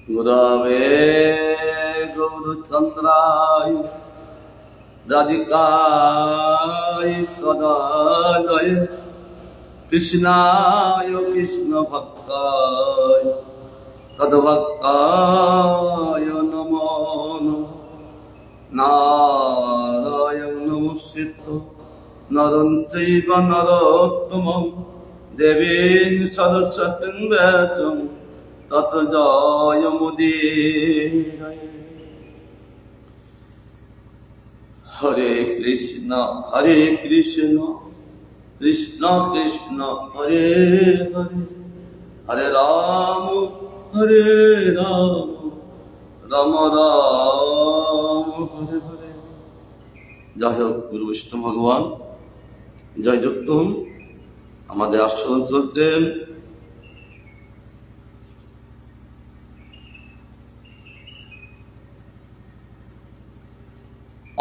गुरवे गौरचन्द्राय राधिकाय तदालय कृष्णाय कृष्णभक्ताय तद्भक्ताय नमो नारायण नमस्कृत्य नरं चैव नरोत्तमं देवीं सरस्वतीं व्यासं ततो जयमुदीरये। हरे कृष्ण कृष्ण कृष्ण हरे हरे हरे राम राम राम हरे हरे। जय হোক গুরু বৈষ্ণব ভগবান জয় যুক্ত হন। আমাদের আশ্রম চলছেন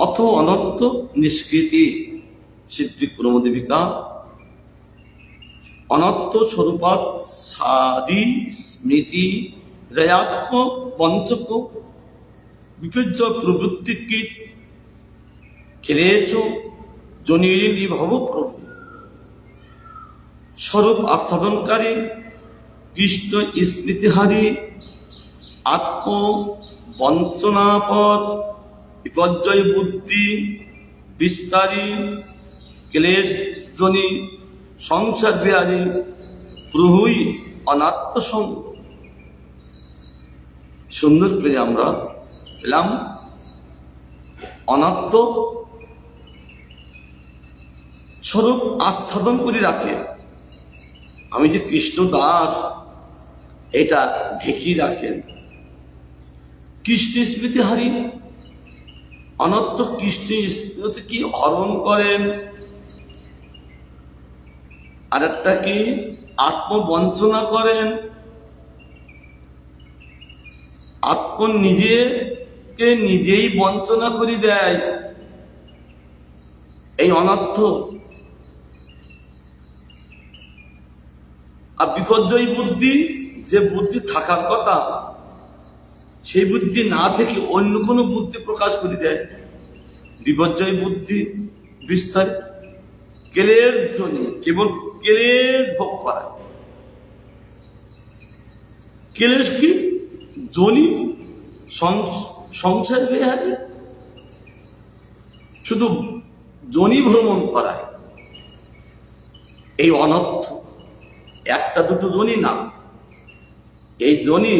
অথ অনন্ত নিষ্কৃতি সিদ্ধি ক্রমদেবিকা অনন্ত স্বরূপাত সাদি স্মৃতি রয়াত্ম পঞ্চক বিপর্য প্রবৃত্তি ক্লেশ জনিভব প্রভু স্বরূপ আচ্ছাদনকারী কৃষ্ণ স্মৃতিহারী আত্ম বঞ্চনাপদ বিপর্যয় বুদ্ধি বিস্তারী ক্লেশ জনি সংসার বিহারী প্রভুই অনাত্মসঙ্গ। সুন্দর করে আমরা পেলাম অনাত্ম স্বরূপ আচ্ছাদন করে রাখে। আমি যে কৃষ্ণ দাস এটা ঢেকে রাখেন। কৃষ্ণ স্মৃতিহারী অনন্ত কৃষ্ণ স্মৃতি কি হরণ করেন, আর একটা কি আত্মবঞ্চনা করেন, আত্ম নিজেকে নিজেই বঞ্চনা করে দেয়। এই অনর্থ আর বিপর্যয়ী বুদ্ধি, যে বুদ্ধি থাকার কথা সেই বুদ্ধি না থেকে অন্য কোনো বুদ্ধি প্রকাশ করে দেয়। বিপর্যয় বুদ্ধি বিস্তার কেলের জন্য কেবল কেলের ভোগ করায়। কেলেশ কি জনি সংসার বিহারে শুধু জনি ভ্রমণ করায়। এই অনর্থ একটা দুটো জনি না, এই জনি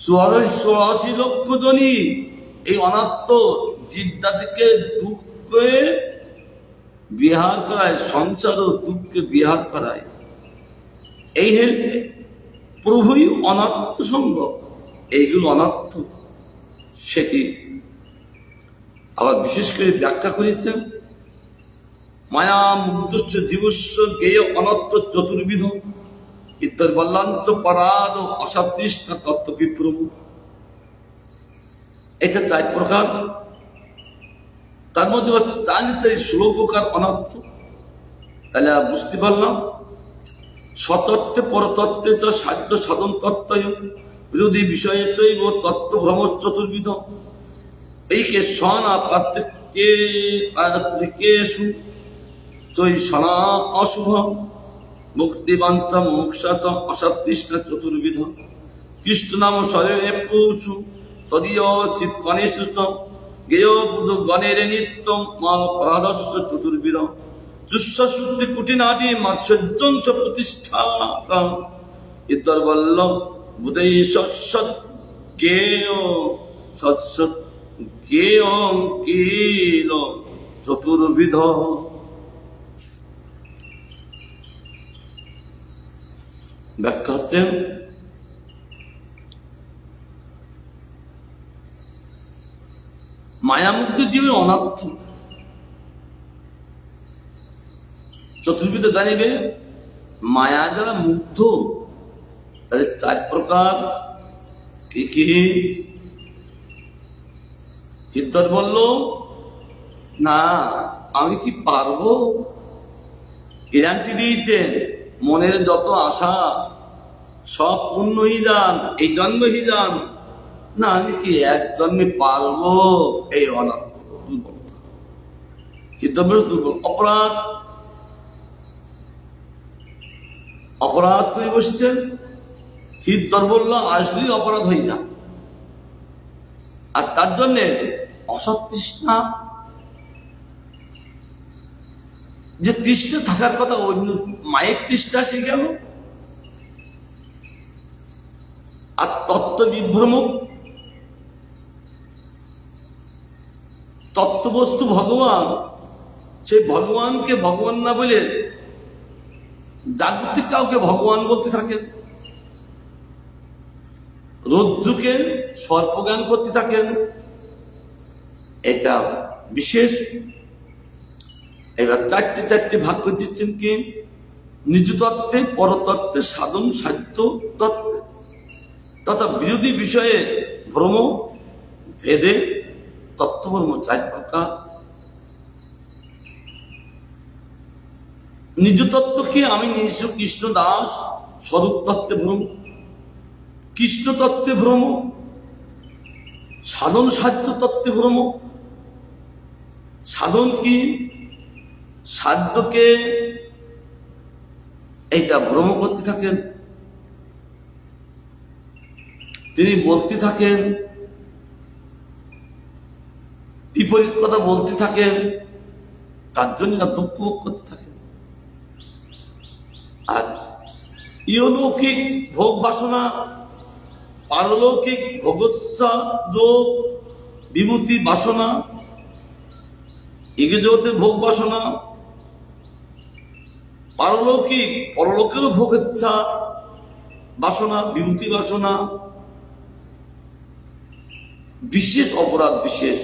84 লক্ষ জনি। এই অনাত্ম জীবজাতিকে দুঃখে বিহার করায়, সংসার ও দুঃখকে বিহার করায়। এই প্রভুই অনাত্ম সঙ্গ। এইগুলো অনাত্ম। সেটি আবার বিশেষ করে ব্যাখ্যা করেছেন মায়া মুগ্ধস্য জীবস্য জ্ঞেয় অনত্ত চতুর্বিধ ইত্তর বল্লাঞ্চ পরাদ অসাদৃষ্ট তত্ত্ব বিপ্রভু। এটা 4 প্রকার। তার মধ্যে 4 প্রকার অনর্থ। তাহলে বুঝতে পারলাম স্বতত্ত্বে পরতত্ত্বে চ সাধ্য সাধন তত্ত্বয় বিরোধী বিষয়ে চৈব তত্ত্ব ভ্রম চতুর্বিধ এইকে সনা পাত্রিকেষু চৈ সনা অশুভ মুক্তিবাঞ্ছা মোক্ষা চ অসাদৃষ্ট চতুর্বিধ কৃষ্ণ নাম শরীরে পৌঁছু তদীয় চিৎকণেষু চ জ্ঞেয় বুধ গণের নিত্য মা পরাদর্শ চতুর্বিধ চুষ্যশুদ্ধি কুটিনাটি মাৎসর্যঞ্চ প্রতিষ্ঠাতা ইতর্বল্ল বুধৈ সৎসৎ জ্ঞেয় সৎসৎ জ্ঞেয় কিল চতুর্বিধ। ব্যাখ্যা হচ্ছে মায়ামুক্ত জীবের অনার্থ চতুর্বিধ জানিবে। মায়া যারা মুগ্ধ তাদের 4 প্রকার। কি কি? হিতর বলল না আমি কি পারবো, গ্যারান্টি দিয়েছেন মনের যত আশা সব পূর্ণ হয়ে যান, এই জন্ম হয়ে যান, না আমি কি এক জন্মে পারবো? এই অনাত্ম দুর্বলতা, দুর্বল অপরাধ, অপরাধ করে বসছেন। হৃদ দুর্বল আসলেই অপরাধ হয়ে যান। আর তার জন্যে অসৎ তৃষ্ণা, যে তৃষ্ণা থাকার কথা অন্য মায়ের তৃষ্ণা সে গেল। আর তত্ত্ব বিভ্রম, তত্ত্ববস্তু ভগবান, সেই ভগবানকে ভগবান না বলে জাগতিক কাউকে ভগবান বলতে থাকেন, রজ্জুকে সর্পজ্ঞান করতে থাকেন। এটা বিশেষ। এবার চারটি ভাগ করে দিচ্ছেন কি? নিজ তত্ত্বে, পরতত্ত্বে, সাধন সাধ্য তত্ত্বে তথা বিরোধী বিষয়ে ভ্রম, ভেদে তত্ত্বভ্রম 4 প্রকার। নিজ তত্ত্বকে আমি নিজ কৃষ্ণ দাস, স্বরূপ তত্ত্বে ভ্রম, কৃষ্ণ তত্ত্বে ভ্রম, সাধন সাধ্য তত্ত্বে ভ্রম। সাধন কি? সাধ্যকে এইটা ভ্রম করতে থাকেন, তিনি বলতে থাকেন, বিপরীত কথা বলতে থাকেন, তার জন্য দুঃখ করতে থাকেন। আর ইহলৌকিক ভোগ বাসনা, পারলৌকিক ভোগোৎসাহ, যোগ, বিভূতি বাসনা, ইহজগতের ভোগ বাসনা, পারলৌকিক পরলোকেরও ভোগেচ্ছা বাসনা, বিভূতি বাসনা, বিশেষ অপরাধ। বিশেষ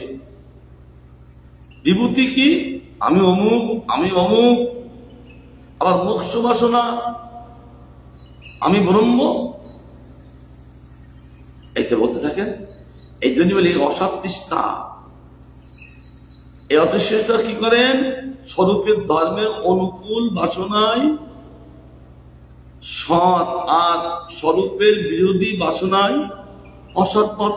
বিভূতি কি? আমি অমুক, আমি অমুক। আবার মোক্ষ বাসনা, আমি ব্রহ্ম, এইটা বলতে থাকেন। এই জন্য বলি অসৎ তৃষ্ণা। এই অতৃষ্ণা কি করেন? স্বরূপের ধর্মের অনুকূল বাসনায় সৎ, আর স্বরূপের বিরোধী বাসনায় অসৎ পথ।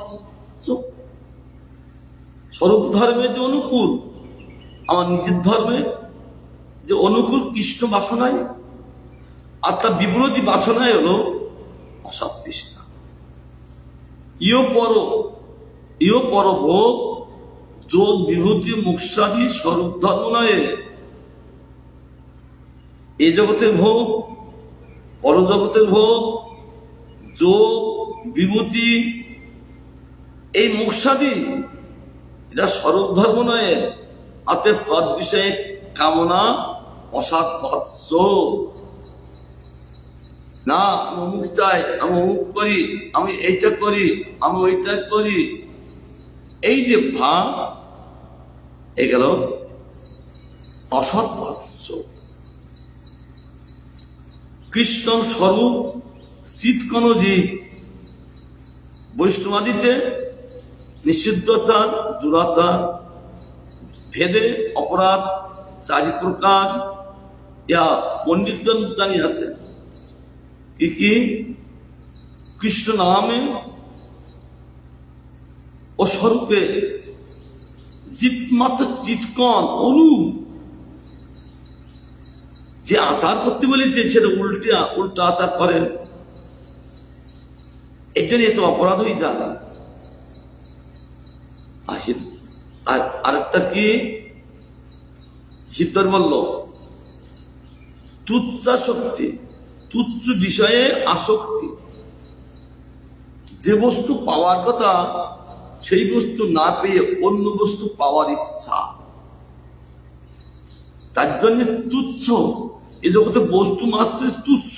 স্বরূপ ধর্মে যে অনুকূল, আমার নিজের ধর্মে যে অনুকূল কৃষ্ণ বাসনায়, আর তার বিরোধী বাসনায় হলো অসৎ তৃষ্ণা। ইয় পর ভোগ, যোগ, বিভূতি, মোক্ষাদি স্বরূপ ধর্ম নয়। এ জগতের ভোগ, পরজগতের ভোগ, যোগ, বিভূতি, এই মোক্ষাদি এটা স্বরূপ ধর্ম নয়। অতএব তদ বিষয়ে কামনা অসৎ পথ। না, আমি অমুক চাই, আমি অমুক করি, আমি এইটা করি, আমি ওইটা করি, এই যে ভাব, এ গেল অসৎ পথ। কৃষ্ণ স্বরূপ চিৎকন জীব, বৈষ্ণবাদিতে নিষিদ্ধচার, দুরাচার, ভেদে অপরাধ 4 প্রকার। ইয়া পণ্ডিতজন জানি আছে কি কি? কৃষ্ণ নামে ও স্বরূপে জিতমাত্র চিৎকন অনুপ যে আচার করতে বলেছে সেটা উল্টা আচার করেন, এই জন্য এত অপরাধ হয়ে যায়। আর আরেকটা কি? সিদ্ধর বলল তুচ্ছাশক্তি, তুচ্ছ বিষয়ে আসক্তি। যে বস্তু পাওয়ার কথা সেই বস্তু না পেয়ে অন্য বস্তু পাওয়ার ইচ্ছা, তার জন্য তুচ্ছ। এ জগতে বস্তু মাত্র তুচ্ছ,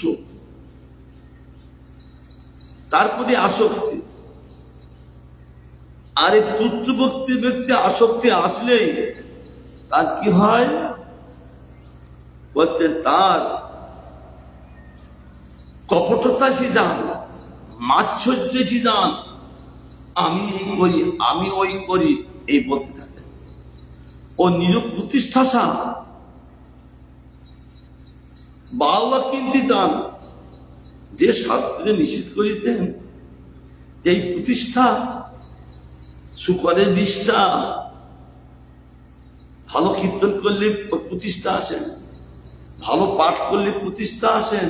তার প্রতি আসক্তি। আর এই তুচ্ছ ব্যক্তি আসক্তি আসলেই তার কি হয়? বলছে তার কপটতা সিজান, মাৎসর্য সিজান, আমি এই করি, আমি ওই করি, এই বলতে থাকে। ও নিজ প্রতিষ্ঠা বাবা কিনতে চান, যে শাস্ত্রে নিষেধ করেছেন যে এই প্রতিষ্ঠা, শুকরের নিষ্ঠা, ভালো কীর্তন করলে প্রতিষ্ঠা আসেন, ভালো পাঠ করলে প্রতিষ্ঠা আসেন,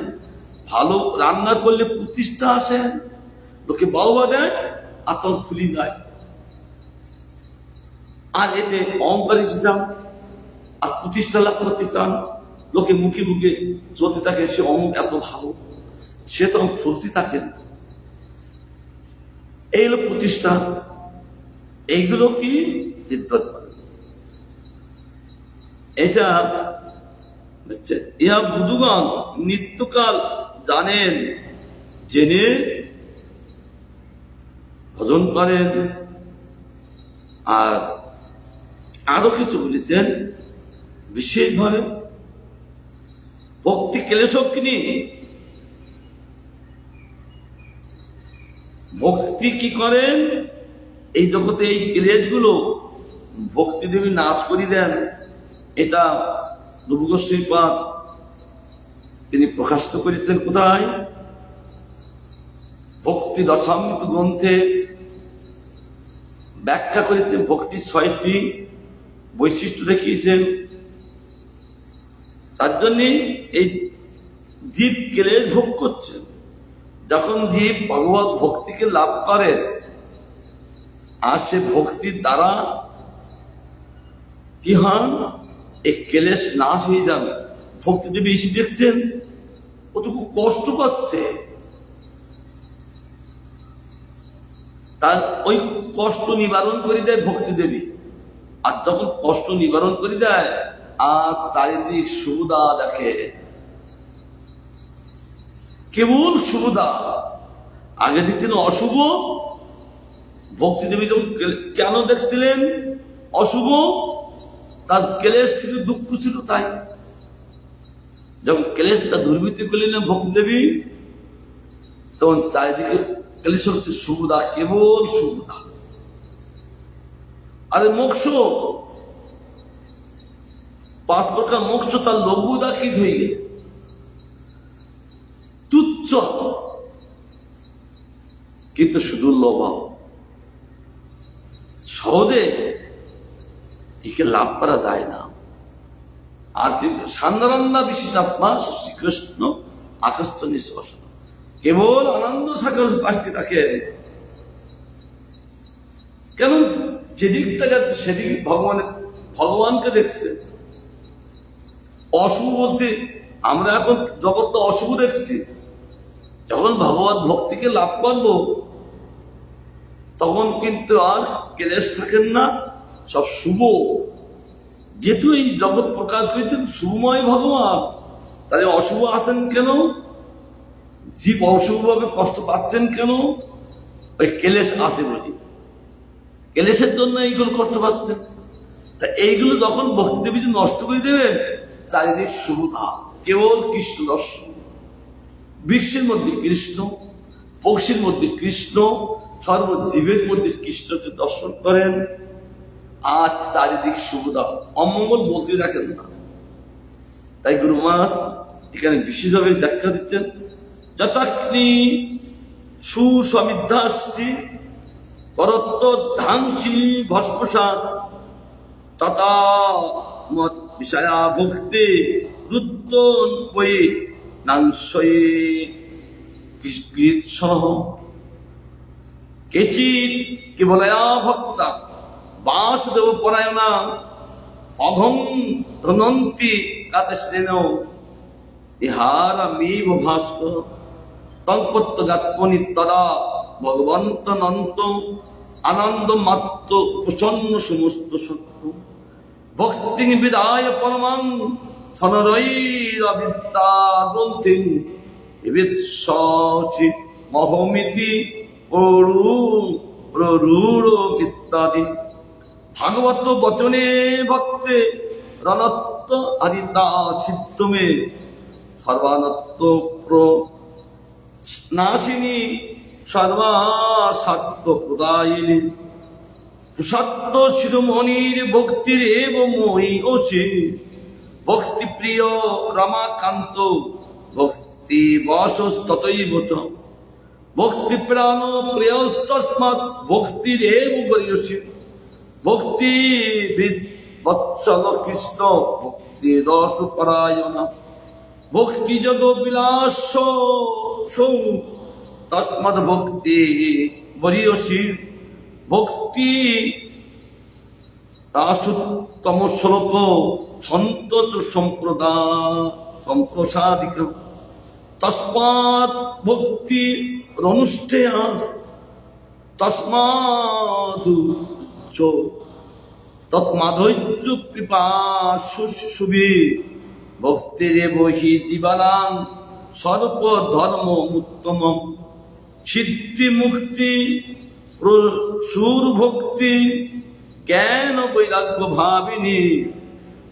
ভালো রান্না করলে প্রতিষ্ঠা আসেন, লোকে বাহবা দেয় আর তখন খুলি যায়। আর এতে অহংকার এসে যান আর প্রতিষ্ঠা লাভ করতে চান, লোকে মুখে মুখে চলতে থাকে সে অমুক এত ভালো, সে তখন ফুলতে থাকেন। এই হলো প্রতিষ্ঠা। এইগুলো কি ইদ্যত, এটা হচ্ছে ইয়া বুধুগণ নিত্যকাল জানেন, জেনে ভজন করেন। আর আরো কিছু বলেছেন বিশেষভাবে ভক্তি ক্লেশকিনী, ভক্তি কি করেন এই জগতে এই ক্লেশগুলো ভক্তি দেবী নাশ করে দেন। এটা নবী গোস্বামী পাদ তিনি প্রকাশিত করেছেন কোথায়? ভক্তি রসামৃত গ্রন্থে ব্যাখ্যা করেছেন, ভক্তির 6টি বৈশিষ্ট্য দেখিয়েছেন। তার জন্যে এই জীব ক্লেশ ভোগ করছে। যখন জীব ভগবত ভক্তিকে লাভ করে আর সে ভক্তির দ্বারা কি হন, এই ক্লেশ নাশ হয়ে যান। ভক্তি দেবী এসে দেখছেন ও তো খুব কষ্ট পাচ্ছে, তার ওই কষ্ট নিবারণ করে দেয় ভক্তি দেবী। আর যখন কষ্ট নিবারণ করে দেয় আর চারিদিক সুবিধা দেখে, কেবল সুবিধা। আগে দেখছিলেন অশুভ, ভক্তি দেবী যখন কেন দেখছিলেন অশুভ, তার ক্লেশ ছিল, দুঃখ ছিল। তাই যখন ক্লেশটা দুর্বৃত্তি করলেন ভক্তি দেবী, তখন চারিদিকে ক্লেশ হচ্ছে সুবিধা, কেবল সুবিধা। আরে মোক্ষ, 5 প্রকার মোক্ষ তার লঘুদা কি হয়ে গেছে, তুচ্ছ, কিন্তু সুদুর্লভ, সহজে একে লাভ করা যায় না। আর সান্দানন্দা বিশিতাত্মা শ্রীকৃষ্ণ আকস্ত নিঃশ্বাসন, কেবল আনন্দ সাগর বাঁচতে থাকে। কেন যেদিকটা যাচ্ছে সেদিক ভগবানকে দেখছে। অশুভ বলতে আমরা এখন জগৎ অশুভ দেখছি। যখন ভগবত ভক্তিকে লাভ করবো তখন কিন্তু আর ক্লেশ থাকেন না, সব শুভ। যেহেতু এই জগৎ প্রকাশ করেছেন শুভময় ভগবান, তাহলে অশুভ আসেন কেন? জীব অশুভভাবে কষ্ট পাচ্ছেন কেন? ওই ক্লেশ আসে বলি, ক্লেশের জন্য এইগুলো কষ্ট পাচ্ছেন। তা এইগুলো যখন ভক্তি দেবী নষ্ট করে দেবেন, চারিদিক সুবিধা, কেবল কৃষ্ণ দর্শন। বৃক্ষের মধ্যে কৃষ্ণ, পক্ষীর মধ্যে কৃষ্ণ, সর্বজীবের মধ্যে কৃষ্ণকে দর্শন করেন আর চারিদিক সুবিধা, অমঙ্গল বলতে রাখেন না। তাই গুরু মহারাজ এখানে বিশেষভাবে ব্যাখ্যা দিচ্ছেন, যথাগ্নি সুসমিদ্ধাশ্রী করত্ব ধাংসি ভস্মসাৎ তথা মত বিষয়া ভক্তি রুদ্রন বই নাংশয়ে কৃৎসহ কেচিৎ কেবলয়া ভক্তা বাসুদেব পরায়ণা অঘং ধনন্তি কাদেশেন ইহারামেব ভাস্কর তঙ্কত্ব গাত্মনি তদা ভগবন্ত নন্ত আনন্দ মাত্র প্রসন্ন সমস্ত সত্য ভক্তি বিদায় পরমাং ধনরৈরবিদ্যা গ্রন্থিং বিৎসি মহমিতি প্ররূঢ় ইত্যাদি। ভাগবত বচনে ভক্তে রণত্ব আদিতা সিদ্ধমে সর্বানত্ব নাশিনী সর্বাসাত্য প্রদায়িনী পুষাত্ম শিরোমণির ভক্তির এব মই ওষে ভক্তি প্রিয় রমাকান্ত ভক্তি ভক্তি বশস্ততৈব চ ভক্তি প্রাণ প্রিয়স্তস্মাৎ ভক্তিরেব গরীয়সী ভক্তি বৎসল কৃষ্ণ ভক্তি রস পরায়ণ ভক্তি যোগ বিলাস তস্মাৎ ভক্তি বরীয়সী ভক্তি রাসোত্তম শ্লোক সন্তোষ সম্প্রসাদিক তস্মাৎ ভক্তি অনুষ্ঠেয়া তস্মাৎ তৎমাধৈর্য কৃপা শুশুভি ভক্তিরেব হি জীবানাং সর্বধর্ম উত্তমম সিদ্ধি মুক্তি সুর ভক্তি জ্ঞান বৈরাগ্য ভাবিনী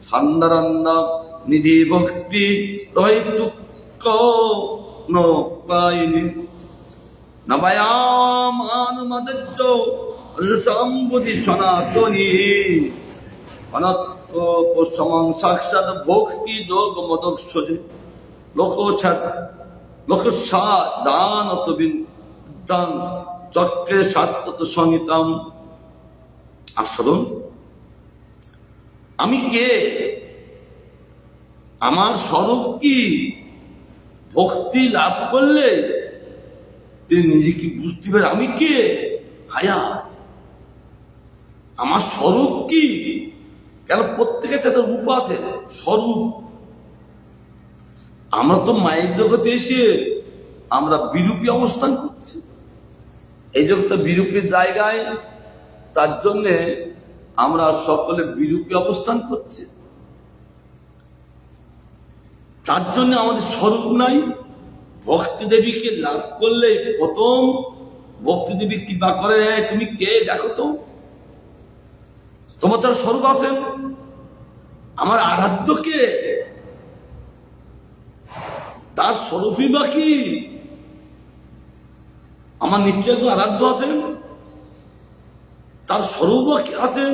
সান্দারন্দ নিধি ভক্তি রহিতুক্ষ নয়িনী নবয়ামানমদজ্জ রসম্বুধি সনাতনী অনত্য সমং সাক্ষাৎ ভক্তি যোগ মদক্ষজে লোকসা দানত বিদ্যাং চক্রে সাত্তত সংহিতাম। আস্বাদন, আমি কে? আমার স্বরূপ কি? ভক্তি লাভ করলে তিনি নিজেকে বুঝতে পারে আমি কে। হায়া, আমার স্বরূপ কি? কেন প্রত্যেকের একটা রূপ আছে, স্বরূপ। আমরা তো মায়ের জগতে এসে আমরা বিরূপী অবস্থান করছি। এই জগৎটা বিরূপীর জায়গায়, তার জন্যে আমরা সকলে বিরূপী অবস্থান করছি। তার জন্য আমাদের স্বরূপ নাই। ভক্তি দেবীকে লাভ করলে প্রথম ভক্তি দেবী কৃপা করে, তুমি কে দেখো তো, তোমার তার স্বরূপ আছেন। আমার আরাধ্য কে? তার স্বরূপই বা কি? আমার নিশ্চয় একজন আরাধ্য আছেন, তার স্বরূপ আছেন।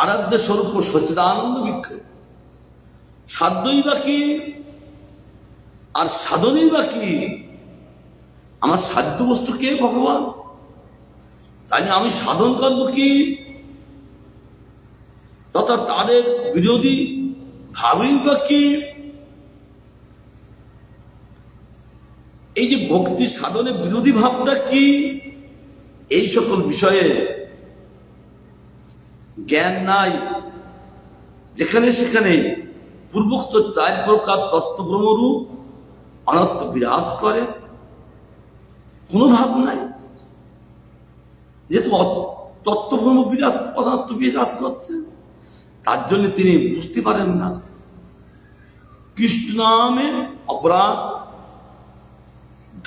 আরাধ্যের স্বরূপ সচ্চিদানন্দ বিগ্রহ। সাধ্যই বা কি আর সাধনই বা কি? আমার সাধ্য বস্তু কে? ভগবান। তাই আমি সাধন করবো কি? তথা তাদের বিরোধী ভাবই বা কি? এই যে ভক্তি সাধনের বিরোধী ভাবটা কি, এই সকল বিষয়ে জ্ঞান নাই। যেখানে সেখানে পূর্বোক্ত 4 প্রকার তত্ত্বভ্রমরূপ অনর্থ বিরাজ করে, কোনো ভাব নাই। যেহেতু তত্ত্বভ্রম বিরাজ, অনর্থ বিরাজ করছে, তার জন্য তিনি বুঝতে পারেন না। কৃষ্ণ নামে অপরাধ,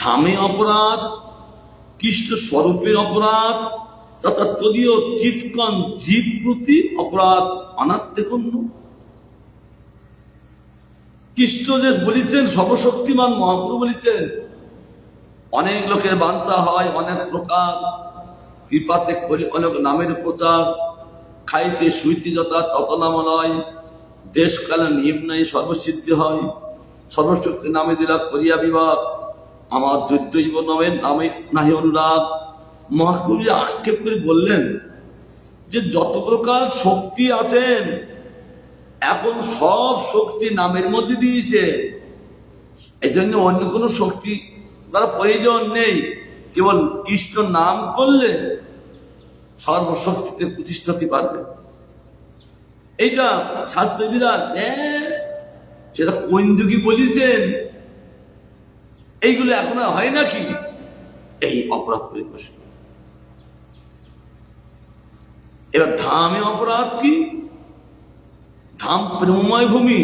ধামে অপরাধ, কৃষ্ণ স্বরূপের অপরাধ, তথা তদীয় চিৎকন জীব প্রতি অপরাধ অনাত্মে গণ্য। কৃষ্ণ যে বলেছেন, সর্বশক্তিমান মহাপ্রভু বলেছেন, অনেক লোকের বাঞ্ছা হয় অনেক প্রকার, কৃপাতে করি অনেক নামের প্রচার, খাইতে শুইতে যথা তত নাম নয়, দেশকালে নিয়ম নাই সর্বসিদ্ধি হয়, সর্বশক্তি নামে দিলা করিয়া বিভাগ, আমার দৈব নামের নামে নাহি অনুরাগ। মহাকবি আক্ষেপ করে বললেন যে যত প্রকার শক্তি আছেন এখন সব শক্তি নামের মধ্যে দিয়েছে, এই জন্য অন্য কোনো শক্তি তার প্রয়োজন নেই। কেবল কৃষ্ণ নাম করলে সর্বশক্তিতে প্রতিষ্ঠাতে পারবে। এইটা শাস্ত্রীরা সেটা কোন যুগে বলেছেন, এইগুলো এখন হয় নাকি? এই অপরাধ করে বসে। এবার ধামে অপরাধ কি? ধাম প্রেমময় ভূমি।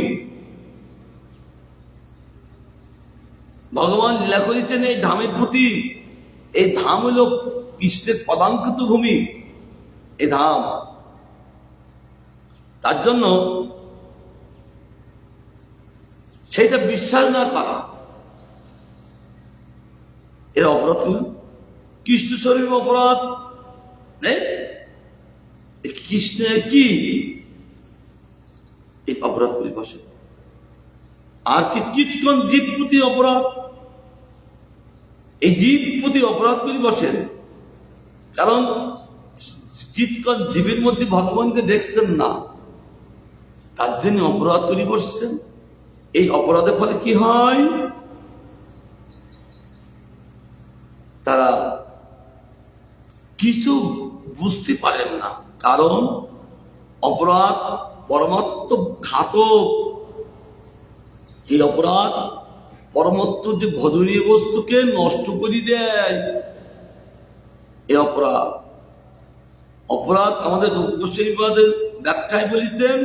ভগবান লীলা করেছেন এই ধামের প্রতি। এই ধাম হল কৃষ্ণের পদাঙ্কিত ভূমি, এই ধাম। তার জন্য সেইটা বিশ্বাস না করা এর অপরাধ হল। কৃষ্ণ স্বরূপ অপরাধ নেই, কৃষ্ণ কি এই অপরাধ করে বসে। আর কি চিৎকন জীব প্রতি অপরাধ, এই জীব প্রতি অপরাধ করে বসেন। কারণ চিৎকন জীবের মধ্যে ভগবানকে দেখছেন না, তার জন্য অপরাধ করে বসছেন। এই অপরাধের ফলে কি হয়, তারা কিছু বুঝতে পারেন না। কারণ অপরাধ পরমাত্ম ঘাতক। এই অপরাধ পরমাত্ম যে ভজনীয় বস্তুকে নষ্ট করে দেয়। এই অপরাধ অপরাধ আমাদের রূপগোস্বামীপাদের ব্যাখ্যায় বলেছেন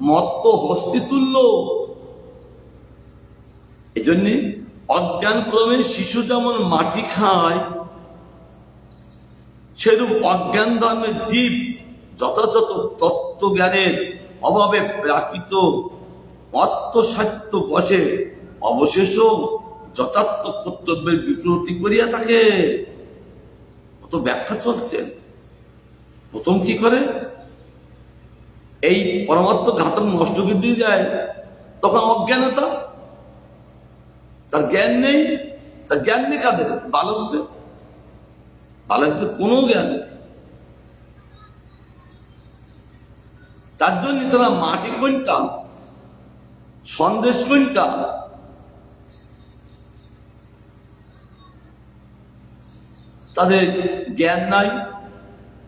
মত্ত হস্তি তুল্য। এই জন্যে অজ্ঞান ক্রমে শিশু যেমন মাটি খায়, সেরূপ অজ্ঞান ধর্মের জীব যথাযথ তত্ত্ব জ্ঞানের অভাবে প্রাকৃত আত্মসাত্য বসে অবশেষ যথার্থ কর্তব্যের বিপ্রতি করিয়া থাকে। কত ব্যাখ্যা চলছে। প্রথম কি করে, এই পরমাত্ম ঘাতক নষ্ট করে দিয়ে যায়, তখন অজ্ঞানতা, তার জ্ঞান নেই। তার জ্ঞান নেই কাদের? বালকদের। বালকদের কোনো জ্ঞান নেই। তার জন্য তারা মাটি কোনটা, সন্দেশ কোনটা, তাদের জ্ঞান নাই।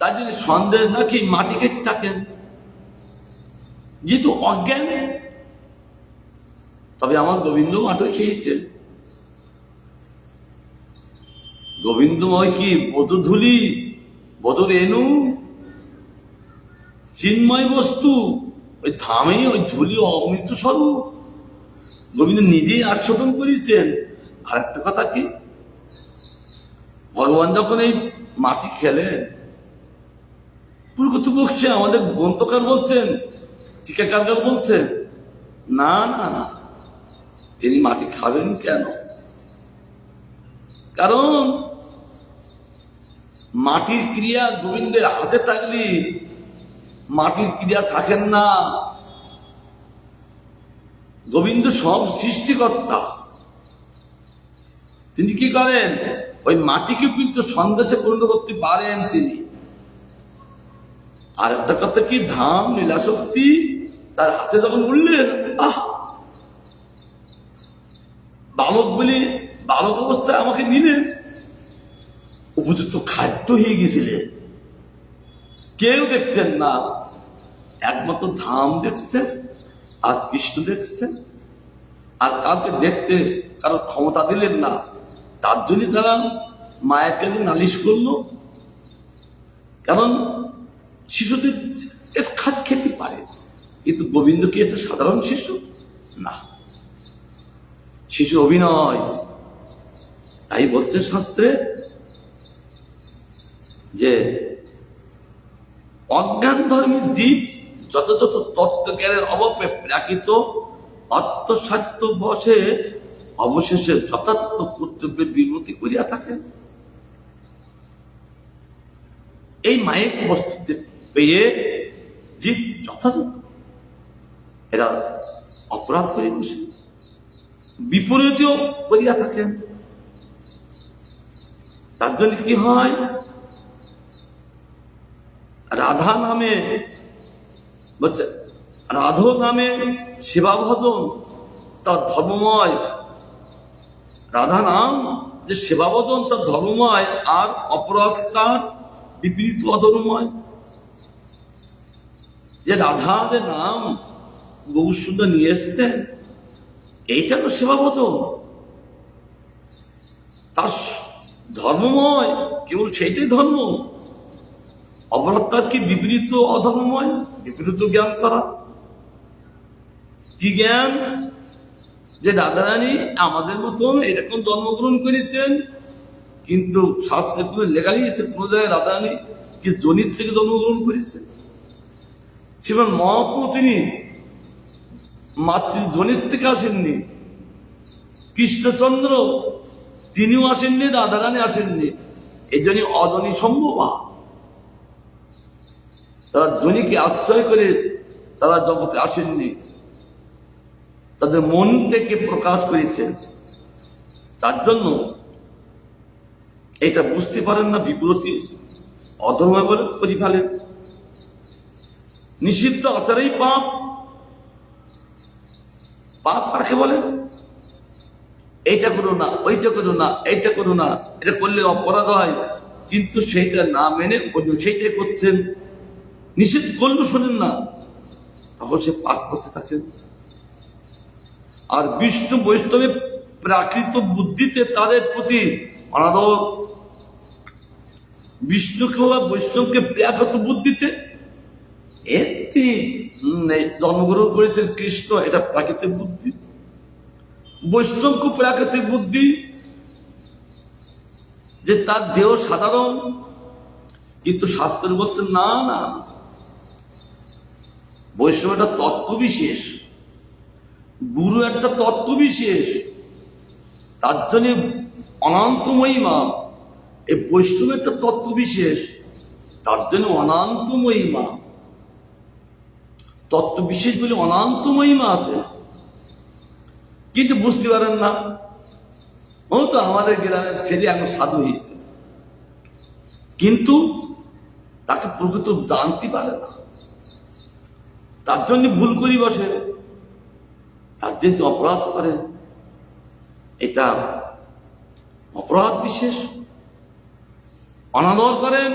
তার জন্য সন্দেশ নাকি মাটি খেতে থাকেন, যেহেতু অজ্ঞান। তবে আমার গোবিন্দ মাটি খেয়েছে। গোবিন্দময় কি বধূধুলি, বধুর এনু, চিন্ময় বস্তু। ওই ধামে ওই ধুলি অমৃত স্বরূপ গোবিন্দ নিজেই আচ্ছাদন করেছেন। আর একটা কথা কি, ভগবান যখন এই মাটি খেলেন, প্রকৃতপক্ষে আমাদের গ্রন্থকার বলছেন, টিকাকার বলছেন, না না না, তিনি মাটি খাবেন কেন? কারণ মাটির ক্রিয়া গোবিন্দের হাতে থাকলে মাটির ক্রিয়া থাকেন না। গোবিন্দ সব সৃষ্টিকর্তা, তিনি কি করেন, ওই মাটিকে কিন্তু সন্দেশে পরিণত করতে পারেন তিনি। আর একটা কথা কি, ধাম লীলা শক্তি তার হাতে যখন উঠলেন, বালক বলে বালক অবস্থায় আমাকে নিলেন, উপযুক্ত খাদ্য হয়ে গেছিলেন। কেউ দেখছেন না, একমাত্র ধাম দেখছেন আর কৃষ্ণ দেখছেন। আর কাউকে দেখতে কারোর ক্ষমতা দিলেন না। তার জন্য তারা মায়ের কাছে নালিশ করলো। কারণ শিশুদের খাদ খেতে পারে, কিন্তু গোবিন্দ কি এটা সাধারণ শিশু না, শিশু অভিনয়। তাই বলছেন শাস্ত্রে যে অজ্ঞান ধর্মী জীব যথাযথ তত্ত্ব জ্ঞানের অভাবে প্রাকৃত আত্মসাত্য বসে অবশেষে যথার্থ কর্তব্যের বিমূর্তি করিয়া থাকেন। এই মায়ের বস্তুতে পেয়ে জীব যথাযথ এরা অপরাধ করে বসে বিপরীতও করিয়া থাকেন। তার জন্য কি হয়, রাধা নামে বলছে, রাধো নামে সেবা ভজন তার ধর্মময়। রাধা নাম যে সেবা ভজন তার ধর্মময়, আর অপরাধ তার বিপরীত অধর্মময়। যে রাধাদের নাম গৌরসুন্দর নিয়ে এসছেন, এইটা তো সেবা ভজন, তার ধর্মময়, কেবল সেইটাই ধর্ম। অপরাধ তার কি বিপরীত অধর্মময়, বিপরীত জ্ঞান করা। কি জ্ঞান, যে দাদারানী আমাদের মতন এরকম জন্মগ্রহণ করেছেন, কিন্তু শাস্ত্রের কোনো লেখা নিয়েছে কোন জায়গায় রাধারানী কি জনিত থেকে জন্মগ্রহণ করেছেন। শ্রীমান মহাপ্রভু তিনি মাতৃ জনিত থেকে আসেননি। কৃষ্ণচন্দ্র তিনিও আসেননি, রাধারানী আসেননি। এই জন্য অজনী সম্ভবা। তারা জনিকে আশ্রয় করে তারা জগতে আসেননি। তাদের মন থেকে প্রকাশ করেছেন। তার জন্য এটা বুঝতে পারেন না, বিব্রতি অধর্ম বলে করে ফেলেন। নিষিদ্ধ আচারেই পাপ। পাপ কাকে বলে? এইটা করো না, ওইটা করো না, এইটা করো না, এটা করলে অপরাধ হয়, কিন্তু সেইটা না মেনে অন্য সেইটাই করছেন। নিষেধ করলেও শোনেন না, তখন সে পাপ করতে থাকেন। আর বিষ্ণু বৈষ্ণবের প্রাকৃত বুদ্ধিতে তাদের প্রতি অনাদর। বিষ্ণুকে বা বৈষ্ণবকে প্রাকৃত বুদ্ধিতে তিনি জন্মগ্রহণ করেছেন কৃষ্ণ, এটা প্রাকৃতিক বুদ্ধি। বৈষ্ণবকে প্রাকৃতিক বুদ্ধি যে তার দেহ সাধারণ, কিন্তু শাস্ত্র বলছেন না না, বৈষ্ণব একটা তত্ত্ব বিশেষ, গুরু একটা তত্ত্ব বিশেষ, তার জন্য অনন্ত মহিমা। এই বৈষ্ণব একটা তত্ত্ব বিশেষ, তার জন্য অনন্ত মহিমা। তত্ত্ব বিশেষ বলে অনন্ত মহিমা আছে, কিন্তু বুঝতে পারেন না। ও তো আমাদের গ্রামের ছেলে এখন সাধু হয়েছে, কিন্তু তাকে প্রকৃত জানতে পারে না, তার জন্য ভুল করি বসে, তার জন্য অপরাধ করে। এটা অপরাধ বিশেষ। অনাদর করেন,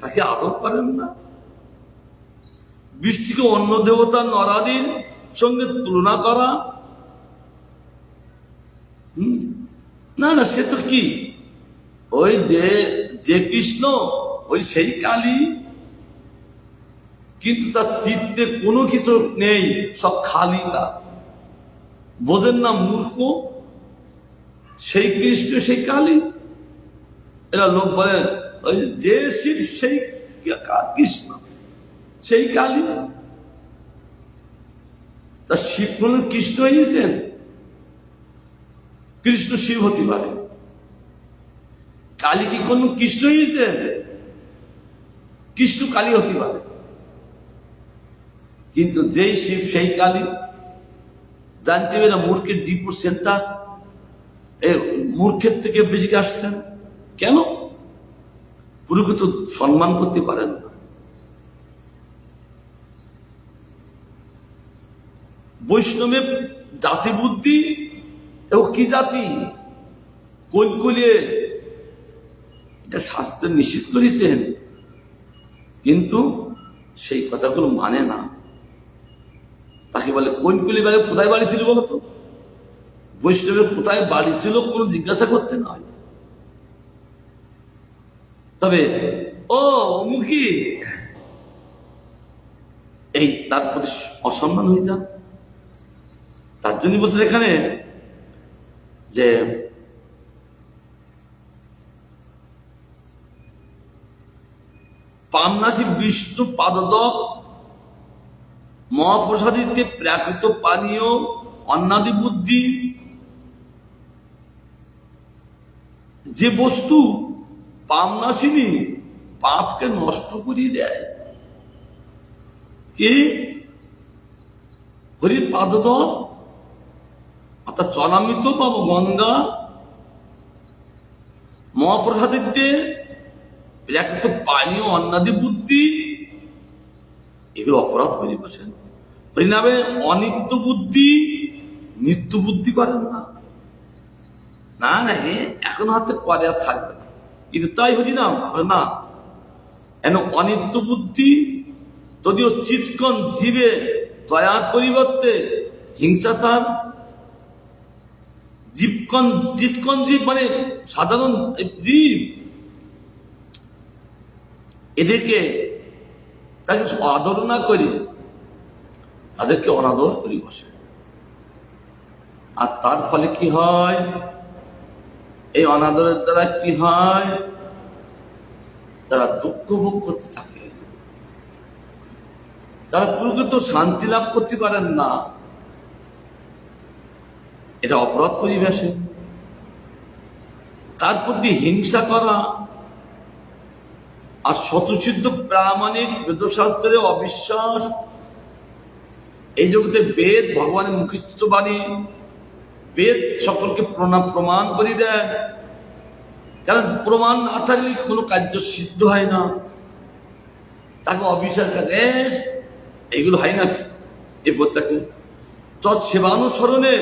তাকে আদর করেন না। বৃষ্টিকে অন্য দেবতা নরাদির সঙ্গে তুলনা করা, না না, সে তো কি ওই যে কৃষ্ণ, ওই সেই কালী, কিন্তু তার চিত্তে কোনো কিছু নেই, সব খালি। তা বোধের না মূর্খ, সেই কৃষ্ণ সেই কালী। এরা লোক বলে ওই যে শিব সেই কৃষ্ণ, সেই কালী। তা শিব কোন কৃষ্ণ হয়েছেন? কৃষ্ণ শিব হতে পারে। কালী কি কোন কৃষ্ণ হয়েছেন? কৃষ্ণ কালী হতে পারে। কিন্তু যেই শিব সেই কালী জানতে হবে না। মূর্খের ডিপুর সেন্টার, মূর্খের থেকে বেশি আসছেন কেন? প্রকৃত সম্মান করতে পারেন না। বৈষ্ণবের জাতি বুদ্ধি, এবং কি জাতি কৈকুলে, এটা শাস্ত্রে নিষেধ করেছেন, কিন্তু সেই কথাগুলো মানে না। তাকে বলে কৈকুলে বেলা কোথায় বাড়ি ছিল বলতো? বৈষ্ণবের কোথায় বাড়ি ছিল কোনো জিজ্ঞাসা করতে নয়, তবে ও অমুকি, এই তার প্রতি অসম্মান হয়ে যান। তার জন্য বলছেন এখানে যে পামনাসী বিষ্ণু পাদদক মহাপ্রসাদিতে প্রাকৃত পানীয় অন্নাদি বুদ্ধি, যে বস্তু পামনাসিনী পাপকে নষ্ট করিয়ে দেয়, কে? হরির পাদদক, অর্থাৎ চরণামৃত পাব গঙ্গা, মহাপ্রসাদিতে প্রাকৃত পানীয় অন্নাদি বুদ্ধি, এগুলো অপরাধ করে বসেন। পরিণামে অনিত্য বুদ্ধি নিত্য বুদ্ধি করেন না। না না, এখন হাতে পরে আর থাকবে না, কিন্তু তাই হরি নাম না। এন অনিত্য বুদ্ধি, যদিও চিৎকন জীবে দয়ার পরিবর্তে হিংসাচার, চিৎকন জীব মানে সাধারণ জীব, এদেরকে তাকে আদর না করে তাদেরকে অনাদর করে বসে। আর তার ফলে কি হয়? এই অনাদরের দ্বারা কি হয়? তারা দুঃখ ভোগ করতে থাকে, তারা প্রকৃত শান্তি লাভ করতে পারেন না। এটা অপরাধ পরিবেশে। তার প্রতি হিংসা করা আর শতসিদ্ধ প্রামাণিক বেদশাস্ত্রে অবিশ্বাস, এই জগতে বেদ ভগবানের মুখস্থ বাণী, বেদ সকলকে প্রমাণ করে দেয়। কারণ প্রমাণ না থাকলে কোনো কার্য সিদ্ধ হয় না। তাকে অবিশ্বাস দেশ এইগুলো হয় না। এই বোধটাকে তৎসেবানুসরণে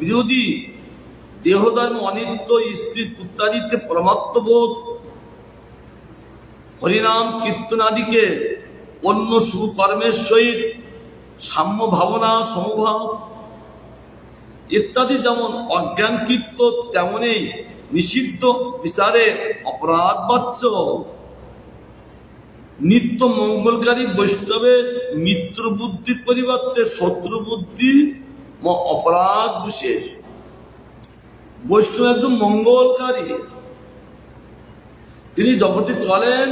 বিরোধী দেহধর্ম, অনিত্য, স্ত্রী পুত্রাদিতে পরমাত্মবোধ, হরিনাম কীর্তনাদিকে অন্য সুকর্মের সহিত সাম্য ভাবনা, সমভাব ইত্যাদি যেমন অজ্ঞানকৃত, তেমনই নিষিদ্ধ বিচারে অপরাধবাচ্য। নিত্য মঙ্গলকারী বৈষ্ণবের মিত্র বুদ্ধির পরিবর্তে শত্রু বুদ্ধি অপরাধ বিশেষ। বৈষ্ণব একদম মঙ্গলকারী, তিনি জগতে চলেন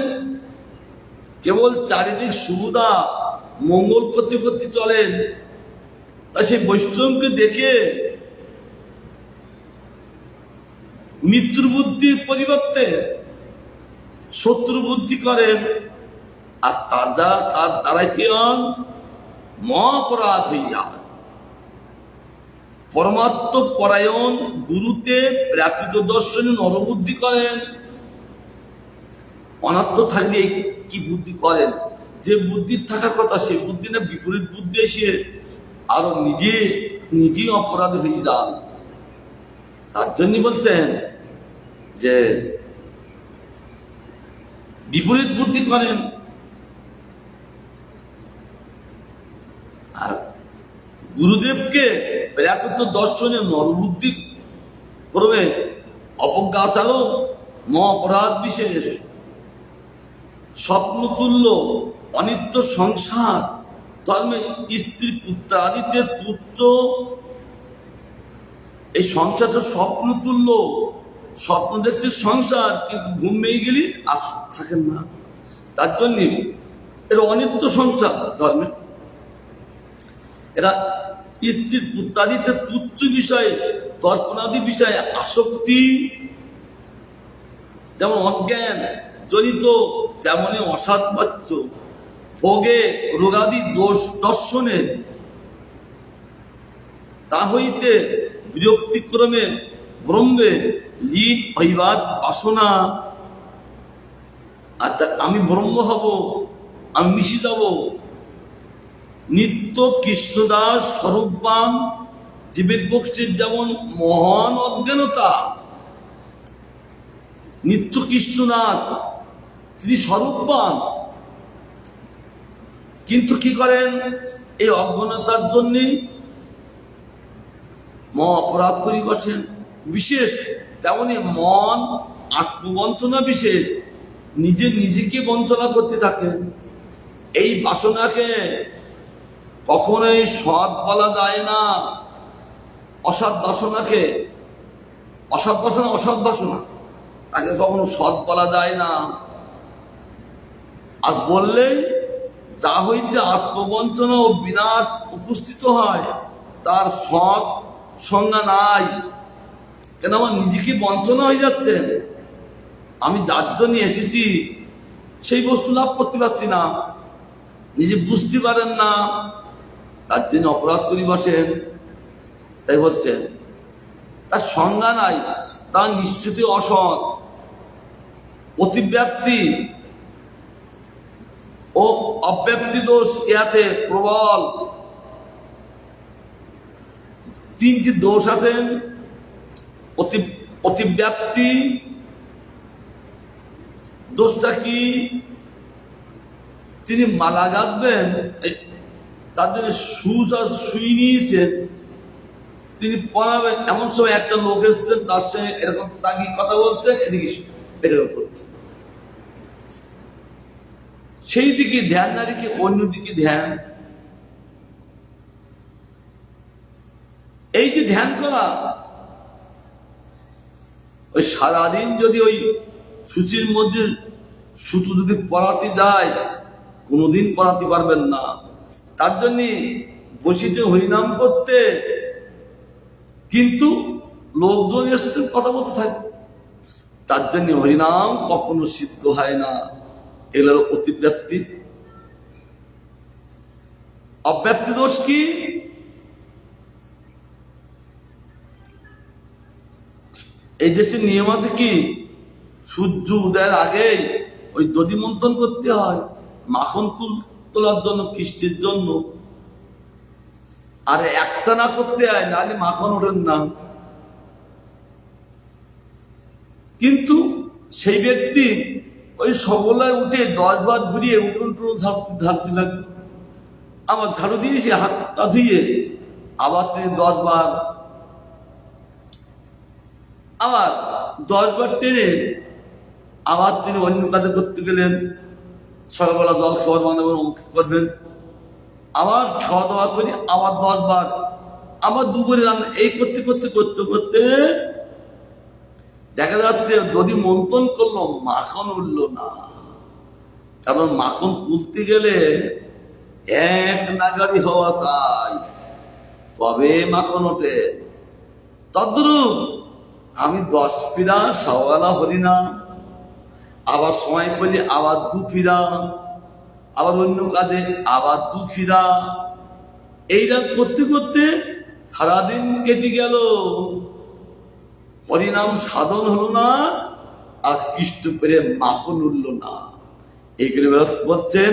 কেবল চারিদিক সুবিধা মঙ্গল করতে করতে চলেন। তাই সেই বৈষ্ণবকে দেখে মিত্র বুদ্ধির পরিবর্তে শত্রু বুদ্ধি করেন, আর তার দ্বারা কি হন? মহাপরাধ হইয়া পরমাত্ম পরায়ণ গুরুতে প্রাকৃত দর্শনে নরবুদ্ধি করেন। অনাত্ম থাকলে কি বুদ্ধি করেন? যে বুদ্ধি থাকার কথা সেই বুদ্ধি না, বিপরীত বুদ্ধি এসে আরো নিজে অপরাধ হয়ে যান। তার জন্য বলছেন যে বিপরীত বুদ্ধি করেন। আর গুরুদেবকে প্রাকৃত দর্শনে নরবুদ্ধি করবে, অপজ্ঞাচারও মহাপরাধ বিশেষ। স্বপ্নতুল্য অনিত্য সংসার ধর্মে স্ত্রী পুত্র আদিতে তুচ্ছ। এই সংসারটা স্বপ্নতুল্য, স্বপ্ন দেখছে সংসার, কিন্তু ঘুমিয়ে গেলে আর থাকেন না। তার জন্য এরা অনিত্য সংসার ধর্মে, এরা স্ত্রী পুত্রাদিতে তুচ্ছ বিষয়ে, তর্পণাদি বিষয়ে আসক্তি, যেমন অজ্ঞান জনিত, তেমনি অসৎবাচ্য ভোগে রোগাদি দোষ দর্শনে, তা হইতে বিরক্তিক্রমে ব্রহ্মে লীন হইবার বাসনা। আর আমি ব্রহ্ম হব, আমি মিশে যাব। নিত্য কৃষ্ণদাস স্বরূপবান জীবের পক্ষে যেমন মহান অজ্ঞানতা। নিত্য কৃষ্ণদাস তিনি স্বরূপবান, কিন্তু কি করেন? এই অজ্ঞানতার জন্য মহা অপরাধ করি বসেন। বিশেষ তেমনি মন আত্মবঞ্চনা বিশেষ, নিজেকে বঞ্চনা করতে থাকেন। এই বাসনাকে কখনোই সৎ বলা যায় না। অসৎ বাসনাকে, অসৎ বাসনা তাকে কখনো সৎ বলা যায় না। আর বললেই যা হইতে আত্মবঞ্চনা ও বিনাশ উপস্থিত হয়, তার সৎ সংজ্ঞা নাই। কেন? আমার নিজেকে বঞ্চনা হয়ে যাচ্ছেন। আমি যার জন্য এসেছি সেই বস্তু লাভ করতে পারছি না, নিজে বুঝতে পারেন না, তার জন্য অপরাধ করি বসেন। তাই বলছেন তার সংজ্ঞা নাই, তার নিশ্চিতই অসৎ। অতিব্যাপ্তি ও অব্যাপ্তি দোষ ইয়াতে প্রবল। তিনটি দোষ আছেন। অতিব্যাপ্তি দোষটা কি? তিনি মালা গাঁথবেন, তাদের সুচ আর সুই নিয়েছেন, তিনি পড়াবেন, এমন সময় একটা লোক এসছেন, তার সঙ্গে এরকম তাগি কথা বলছেন, এদিকে এরকম করছে। সেই দিকে ধ্যান না রেখে অন্যদিকে ধ্যান। এই যে ধ্যান করা, ওই সারাদিন যদি ওই সূচির মধ্যে সুতো যদি পড়াতে যায়, কোনোদিন পড়াতে পারবেন না। তার জন্য বসেছে হরিনাম করতে, কিন্তু লোকজন এসেছেন কথা বলতে থাকে। তার জন্য হরিনাম কখনো সিদ্ধ হয় না। এগুলোর অতিব্যাপ্তি। অব্যাপ্তি দোষ কি? এই দেশের নিয়ম আছে কি, সূর্য উদয়ের আগে ওই দধি মন্থন করতে হয় মাখন তোলার জন্য, খ্রিস্টের জন্য। আর একটা না করতে হয়, নাহলে মাখন ওঠেন না। কিন্তু সেই ব্যক্তি ওই সবলায় উঠে 10 বার ঘুরিয়ে উঠুন টুন ঝাড়তে লাগলো। আবার ঝাড়ু দিয়ে সে হাতটা ধুয়ে আবার তিনি 10 বার, আবার 10 বার টেনে আবার তিনি অন্য কাজে করতে গেলেন। সকালবেলা জল খাবার বানাবেন, অঙ্ক করবেন, আবার খাওয়া দাওয়া করি, আবার 10 বার, আবার দুপুরে রান্না। এই করতে করতে করতে করতে দেখা যাচ্ছে যদি মন্থন করলো মাখন উঠল না। কারণ মাখন তুলতে গেলে এক নাগাড়ি হওয়া চাই, তবে মাখন ওঠে। তদ্রূপ আমি 10 ফিরা সওয়ালা হরিনাম, আবার সময় পেলে আবার 2 ফিরা, আবার অন্য কাজে আবার 2 ফিরা। এইটা করতে করতে সারাদিন কেটে গেল, হরিনাম সাধন হলো না, আর কৃষ্ণ পেরে মাখন উঠল না। এইগুলো বলছেন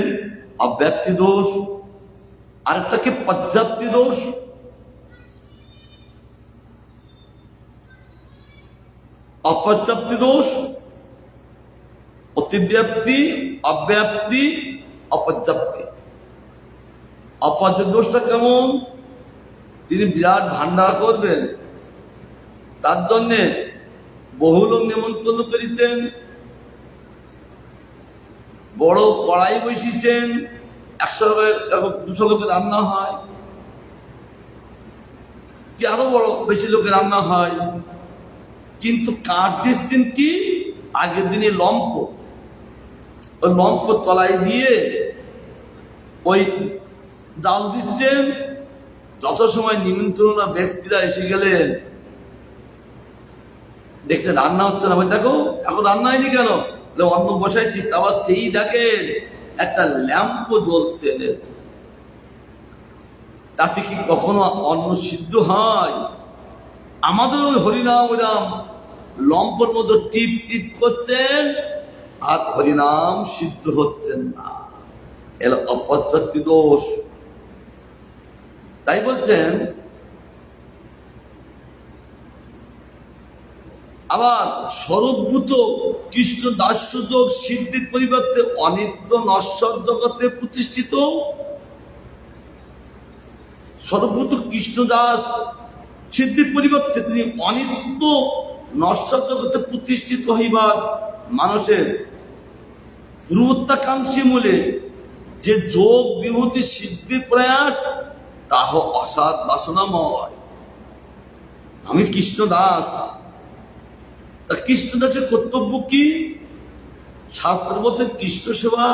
অব্যাপ্তি দোষ। আরেকটাকে পর্যাপ্তি দোষ। অপর্যাপ্তি দোষ, অতিব্যাপ্তি, অব্যাপ্তি, অপর্যাপ্তি। অপর্যাপ্তি দোষটা কেমন? তিনি বিরাট ভান্ডার করবেন, তার জন্যে বহু লোক নিমন্ত্রণ করেছেন, বড় কড়াই বসিয়েছেন, 100 লোকের 200 লোকের রান্না হয়, কি আরো বড় বেশি লোকের রান্না হয়। কিন্তু কাঠ দিচ্ছেন কি আগের দিনে লম্ফ, ওই লম্ফ তলায় দিয়ে ওই ডাল দিচ্ছেন। যত সময় নিমন্ত্রণ ব্যক্তিরা এসে গেলেন, দেখছেন রান্না হচ্ছে না, দেখো এখন রান্না হয়নি কেন, অন্ন বসাইছি, আবার সেই দেখেন একটা ল্যাম্প জ্বলছে। তাতে কি কখনো অন্ন সিদ্ধ হয়? আমাদের ওই হরিনাম লম্পর মতো টিপ টিপ করছেন, আর হরিনাম সিদ্ধ হচ্ছেন না। এর অপর্যাপ্তি দোষ। তাই বলছেন আবার স্বরূপভূত কৃষ্ণ দাস্য যোগ সিদ্ধির পরিবর্তে অনিত্য নশ্বর জগতে প্রতিষ্ঠিত। স্বরূপভূত কৃষ্ণ দাস সিদ্ধির পরিবর্তে তিনি অনিত্য নশ্বর জগতে প্রতিষ্ঠিত হইবার মানুষের পূর্বোত্তরাকাঙ্ক্ষী মূলে যে যোগ বিভূতি সিদ্ধির প্রয়াস, তাহ অসাধ বাসনাময়। আমি কৃষ্ণ দাস, কৃষ্ণ দাসের কর্তব্য কি? শাস্ত্র বলতে কৃষ্ণ সেবা,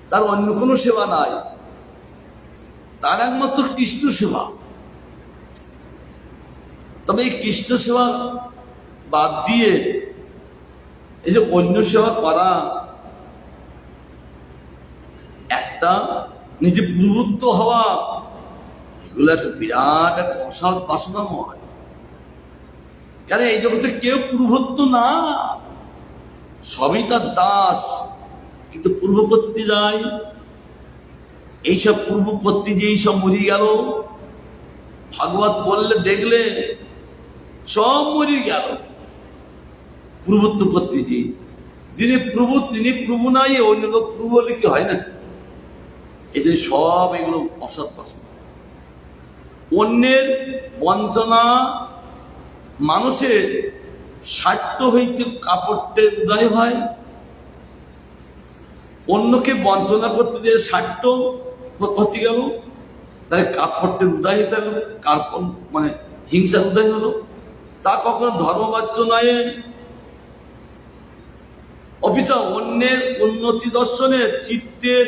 তার অন্য কোনো সেবা নাই, তার একমাত্র কৃষ্ণ সেবা। তবে এই কৃষ্ণ সেবা বাদ দিয়ে এই যে অন্য সেবা করা, একটা নিজে প্রবুদ্ধ হওয়া, এগুলো একটা বিরাট একটা অসাধ বাসনাময়। কেন এই জগতে কেউ পূর্বত্ব না, সবই তার দাস, কিন্তু পূর্ব করতে যায়। এইসব পূর্ব করতে যেই সব মরিয়ে গেল, ভাগবত বললে দেখলে সব মরিয়ে গেল পূর্বত্ব করতে যে। যিনি প্রভু তিনি প্রভু নাই, অন্য লোক প্রভু হলে কি হয় না? এই যে সব এগুলো অসৎ বাসনা। অন্যের বঞ্চনা, মানুষের স্বার্থ হইতে কাপড়ের উদয় হয়। অন্যকে বঞ্চনা করতে যে স্বার্থ ক্ষতি গেল, তাই কাপড়ের উদয় হইতে গেল, কার্পণ মানে হিংসার উদয় হলো। তা কখনো ধর্মবাচ্য নয়। অপিচ অন্যের উন্নতি দর্শনে চিত্তের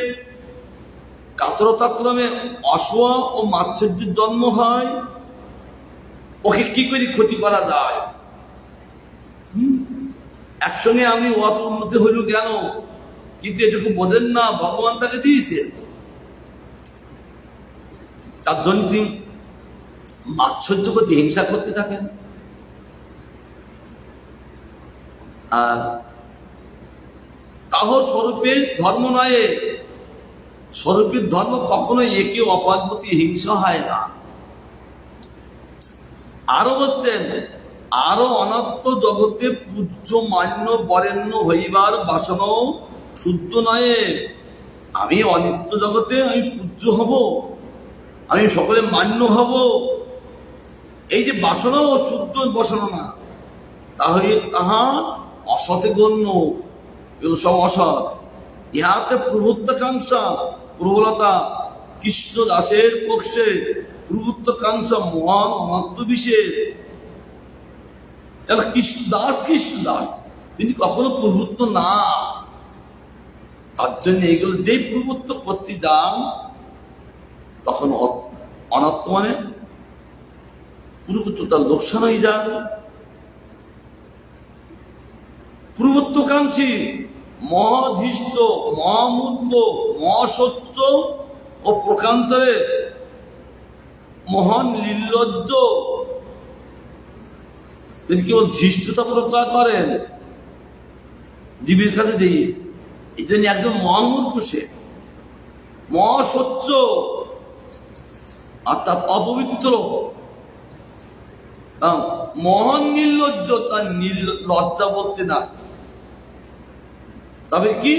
কাতরতাক্রমে অসহা ও মাৎসর্যের জন্ম হয়। ওকে কি করে ক্ষতি করা যায়? একসঙ্গে আমি অত উন্নতি হইল কেন, কিন্তু এটুকু বোঝেন না ভগবান তাকে দিয়েছে। তার জন্য তিনি মাৎসর্য করতে হিংসা করতে থাকেন। আর তাহ স্বরূপের ধর্ম নয়, স্বরূপের ধর্ম কখনো একে অপর প্রতি হিংসা হয় না। আরো বলছেন, আরো অনন্ত জগতে পূজ্য মান্য বরেণ্য হইবার বাসনাও শুদ্ধ নয়। আমি অনিত্য জগতে আমি পূজ্য হব, আমি সকলে মান্য হব, এই যে বাসনাও শুদ্ধ বাসনা না, তাহলে তাহা অসতে গণ্য, এগুলো সব অসৎ। ইহাতে প্রভুত্বাকাঙ্ক্ষা প্রবলতা, কৃষ্ণ দাসের পক্ষে প্রভুত্বাকাঙ্ক্ষা মহান অমাত্য বিশেষ। কৃষ্ণ দাস তিনি কখনো প্রভুত্ব না, তার জন্য এগুলো যেই প্রভুত্ব করতে যান তখন অনাত্ম মানে প্রভুত্ব তার লোকসান হয়ে যান। প্রভুত্বকাঙ্ক্ষী মহাধীষ্ট, মহামূর্খ, মহাসত্য ও প্রকান্তরে মহান নির্লজ্জ, তিনি কেবল ধৃষ্টতা প্রকাশ করেন জীবের কাছে দিয়ে। এই জন্য একজন মহামূর্খ, সে মহাসত্য অর্থাৎ অপবিত্র, মহান নির্লজ্জ, তার লজ্জা বলতে না। তবে কি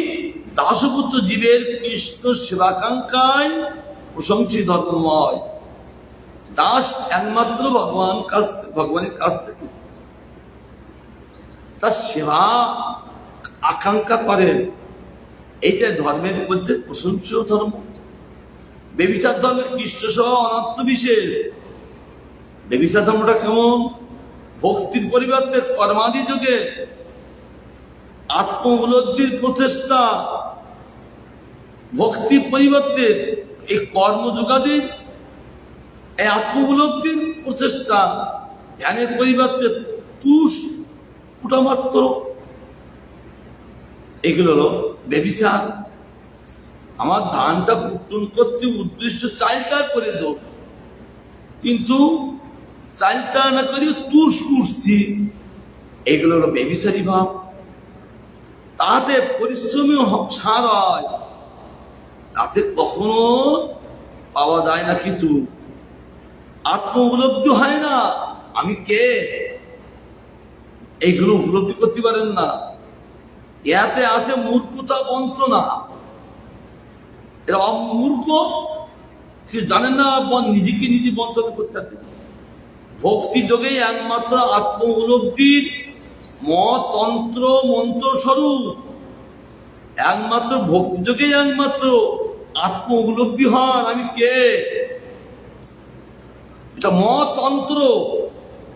দাসপুত্র জীবের কৃষ্ণ সেবাকাঙ্ক্ষায় প্রশংসিত ধর্মময়। দাস একমাত্র ভগবানের কাছ থেকে তার সেবা আকাঙ্ক্ষা করেন, এইটা ধর্মের বলছে প্রশংসীয় ধর্ম। বেবিচার ধর্মের কৃষ্ণ সেবা অনাত্ম বিশেষ। বেবিচার ধর্মটা কেমন? ভক্তির পরিবর্তে কর্মাদি যোগে আত্মউপলব্ধির প্রচেষ্টা, ভক্তি পরিবর্তে এই কর্মযোগাদির এই আত্মউপলব্ধির প্রচেষ্টা, ধ্যানের পরিবর্তে তুষ ফুটামাত্র, এগুলো হলো বেবিচার। আমার ধানটা পুতুল করতে উদ্দেশ্য চালটা করে দেব, কিন্তু চালটা না করি তুষ করছি, এগুলো হলো বেবিচারী ভাব। তাতে পরিশ্রমী সার হয়, তাতে কখনো পাওয়া যায় না কিছু, আত্ম উপলব্ধি হয় না আমি কে, এইগুলো উপলব্ধি করতে পারেন না। ইয়াতে আছে মূর্খতা, বঞ্চনা। এরা মূর্খ, কেউ জানেন না নিজেকে নিজে বঞ্চনা করতে থাকে। ভক্তি যোগে একমাত্র আত্ম উপলব্ধির মন্ত্র মন্ত্র স্বরূপ, একমাত্র ভক্তি যোগে একমাত্র আত্ম উপলব্ধি হয় আমি কে। এটা মতন্ত্র,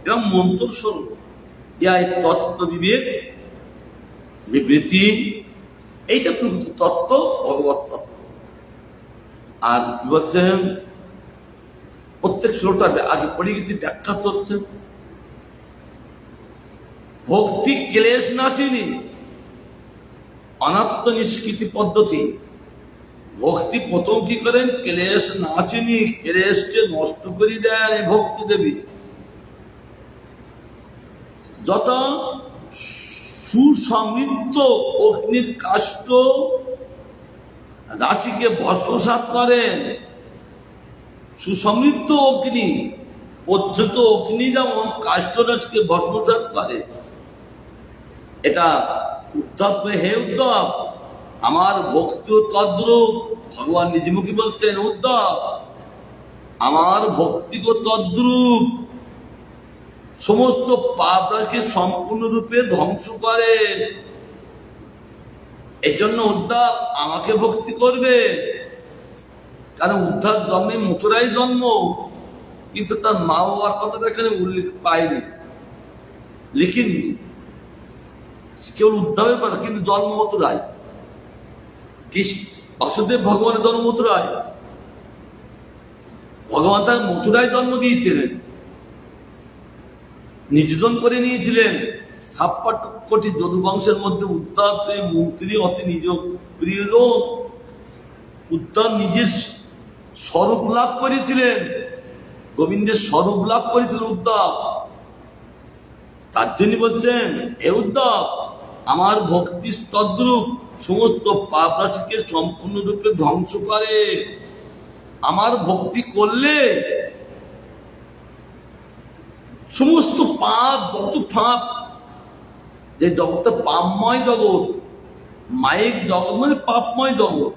এটা মন্ত্র স্বরূপ। ইয়া তত্ত্ব বিবেক বিবৃতি, এইটা প্রকৃত তত্ত্ব, ভগবত তত্ত্ব। আর কি বলছেন, প্রত্যেক শ্লোকটা আগে পড়ে গেছি, ব্যাখ্যা করছেন। ভক্তি ক্লেশ নাশিনী, অনাত্ম নিষ্কৃতি পদ্ধতি। ভক্তি প্রথম কি করেন? ক্লেশ নাশিনী, ক্লেশকে নষ্ট করে দেন এই ভক্তি দেবী। যত সুসমৃদ্ধ অগ্নির কাষ্ঠ রাশিকে ভস্মসাৎ করেন, সুসমৃদ্ধ অগ্নি, পর্যন্ত অগ্নি যেমন কাষ্ঠ রাশিকে ভস্মসাৎ করে, এটা উদ্ধব, হে উদ্ধব আমার ভক্তি তদ্রূপ। ভগবান নিজমুখী বলছেন, উদ্ধব আমার ভক্তি তদ্রূপ সমস্ত পাপকে সম্পূর্ণরূপে ধ্বংস করে। এই জন্য উদ্ধব আমাকে ভক্তি করবে। কারণ উদ্ধব জন্মে মথুরায় জন্ম, কিন্তু তার মা বাবার কথাটা এখানে উল্লেখ পায়নি, লিখেননি। কেবল উদ্ধবের কথা, কিন্তু জন্ম মথুরায়। বাসুদেব ভগবানের জন্ম মথুরায়, ভগবান তার মথুরায় জন্ম দিয়েছিলেন, নির্যাতন করে নিয়েছিলেন। 56 কোটি যদুবংশের মধ্যে উদ্ধব মন্ত্রী অতি নিজ প্রিয়জন। উদ্ধব নিজের স্বরূপ লাভ করেছিলেন, গোবিন্দের স্বরূপ লাভ করেছিলেন উদ্ধব। তার জন্য বলছেন, হে উদ্ধব আমার ভক্তি তদ্রূপ সমস্ত পাপ রাশিকে সম্পূর্ণরূপে ধ্বংস করে। আমার ভক্তি করলে সমস্ত পাপ, যত পাপ, যে জগৎটা পাপময় জগৎ, মায়ের জগৎ মানে পাপময় জগৎ,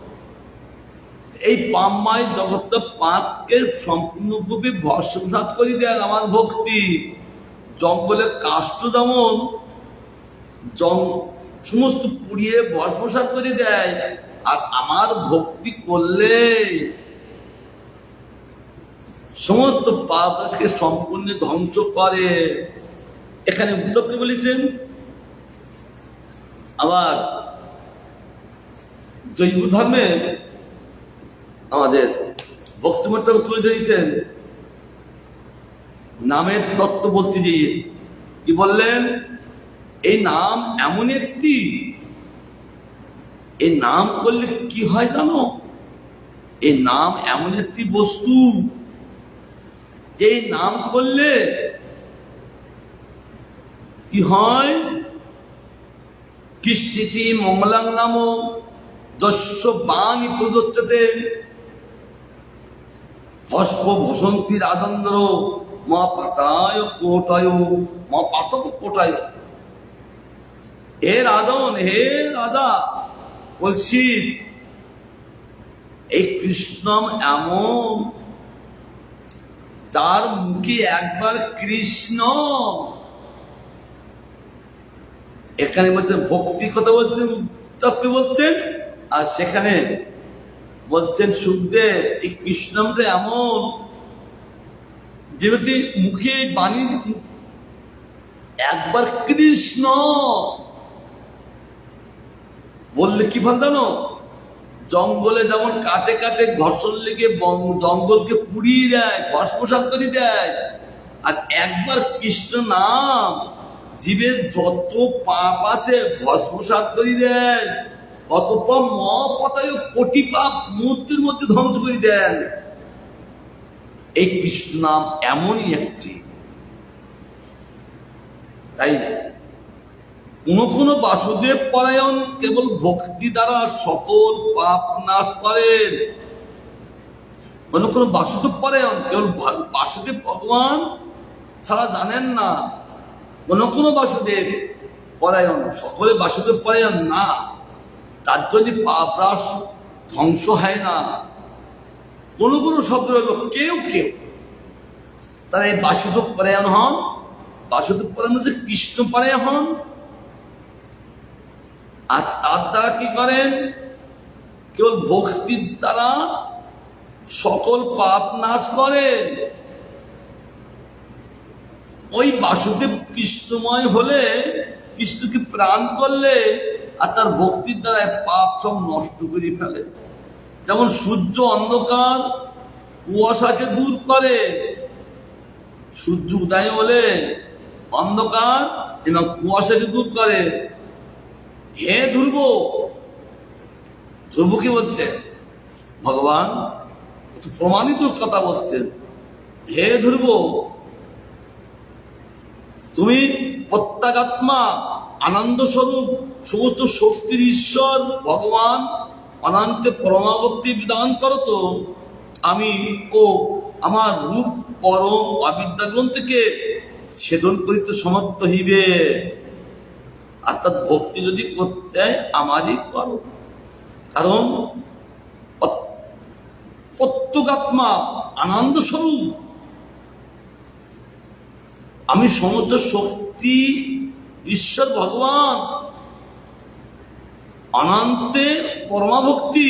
এই পাপময় জগৎটা পাপকে সম্পূর্ণরূপে ভস্মসাৎ করে দেয় আমার ভক্তি। জঙ্গলের কাষ্ঠ যেমন সমস্ত পুড়িয়ে ভস্মসাৎ করে দেয়, আর আমার ভক্তি করলে সমস্ত পাপ রাশিকে সম্পূর্ণ ধ্বংস করে। এখানে উদ্ধবকে বলেছেন। আবার জৈব ধর্মে আমাদের বক্তব্যটা তুলে ধরেছেন নামের তত্ত্ব বলতে গিয়ে। কি বললেন? এই নাম এমন একটি, এই নাম করলে কি হয় জানো? এই নাম এমন একটি বস্তু, যে নাম করলে কি হয়? কৃষ্টিতি মঙ্গলাং নাম দস্য বাণী প্রদচ্যতে ভস্ম ভসন্তি রাজেন্দ্র মা পাতায় কোটায় মা পাতক কোটায়। হে রাজন, হে রাজা, বলছি এই কৃষ্ণ এমন, তার মুখে একবার কৃষ্ণ, এখানে বলছেন ভক্তির কথা বলছেন, উত্তপ্তি বলছেন, আর সেখানে বলছেন সুখদেব এই কৃষ্ণটা এমন, যেহেতু মুখে বাণী একবার কৃষ্ণ বললে কি ভাল জানো? জঙ্গলে যেমন কাটে কাটে ঘর্ষণ লেগে জঙ্গলকে পুড়িয়ে দেয়, ভস্মসাৎ করে দেয়, আর একবার কৃষ্ণ নাম জীবের যত পাপ আছে ভস্মসাৎ করে দেয়, অতপর মহাপতায় কোটি পাপ মুহূর্তের মধ্যে ধ্বংস করে দেন। এই কৃষ্ণ নাম এমনই একটি। তাই কোন বাসুদেব পরায়ণ কেবল ভক্তি দ্বারা সকল পাপ নাশ করেন। কোন বাসুদেব পরায়ণ কেবল বাসুদেব ভগবান ছাড়া জানেন না। কোন বাসুদেব পরায়ণ, সকলে বাসুদেব পরায়ণ না, তার জন্য পাপ নাশ ধ্বংস হয় না। কোন শব্দ লোক কেউ কেউ তারা এই বাসুদেব পরায়ণ হন। বাসুদেব পরায়ণ হচ্ছে কৃষ্ণ পরায়ণ হন, আর তার দ্বারা কি করেন? কেবল ভক্তির দ্বারা সকল পাপ নাশ করেন। ওই বাসুদেব কৃষ্ণময় হলে, কৃষ্ণকে প্রাণ করলে, আর তার ভক্তির দ্বারা পাপ সব নষ্ট করে ফেলে। যেমন সূর্য অন্ধকার কুয়াশাকে দূর করে, সূর্য উদয় হলে অন্ধকার এবং কুয়াশাকে দূর করে। হে ধ্রুব, ধ্রুব কি বলছে? ভগবান প্রমাণিত কথা বলছেন। হে ধ্রুব, তুমি প্রত্যগাত্মা, আনন্দ স্বরূপ, সমস্ত শক্তির ঈশ্বর ভগবান অনন্তে পরমাভক্তি বিধান করো তো আমি ও আমার রূপ পরম অবিদ্যা গ্রন্থকে ছেদন করিতে সমর্থ হইবে। অর্থাৎ ভক্তি যদি করতে হয় আমারই করো, কারণ প্রত্যগাত্মা আনন্দ স্বরূপ, আমি সমস্ত শক্তি ঈশ্বর ভগবান অনন্তে পরমাভক্তি,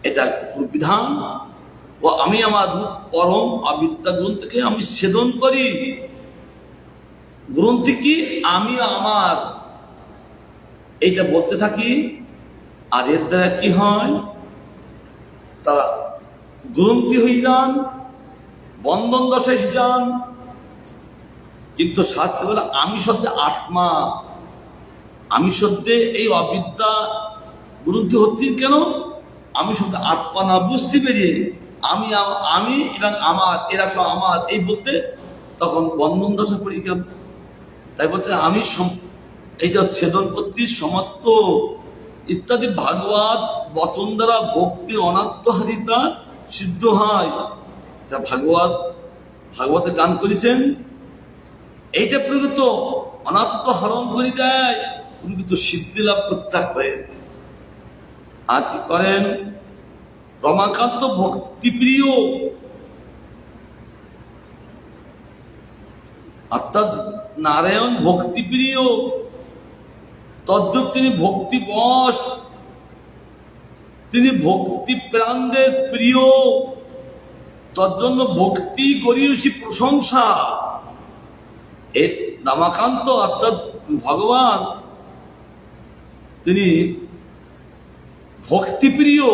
এটা বিধান। ও আমি আমার রূপ পরম অবিদ্যা গ্রন্থকে আমি ছেদন করি। গ্রন্থি কি? আমি আমার, এইটা বলতে থাকি। আর এর দ্বারা কি হয়? তারা গ্রন্থি হয়ে যান, বন্ধন দশায় যান। কিন্তু শাস্ত্রে বলে আমি সত্যি আত্মা, আমি সত্যি এই অবিদ্যা গ্রন্থি হচ্ছি কেন? আমি সত্যি আত্মা না বুঝতে পেরিয়ে আমি এবং আমার, এরা সব আমার এই বলতে, তখন বন্ধন দশা পরীক্ষা তাই বলছে আমি এই যে ছেদন করতে সমর্থ ইত্যাদি ভাগবত বচন দ্বারা ভক্তির অনাত্মহারিতা সিদ্ধ হয়। যা ভাগবতে গান করেছেন এইটা প্রকৃত অনাত্ম হরণ করে দেয়, প্রকৃত সিদ্ধি লাভ করতে হয়। আর কি করেন? রমাকান্ত ভক্তিপ্রিয়, অর্থাৎ নারায়ণ ভক্তিপ্রিয়, তদ্রূপ তিনি ভক্তি বশ, তিনি ভক্তি প্রাণদের প্রিয়, তজ্জন্য ভক্তি গরিয়সী প্রশংসা। এই রমাকান্ত অর্থাৎ ভগবান তিনি ভক্তিপ্রিয়,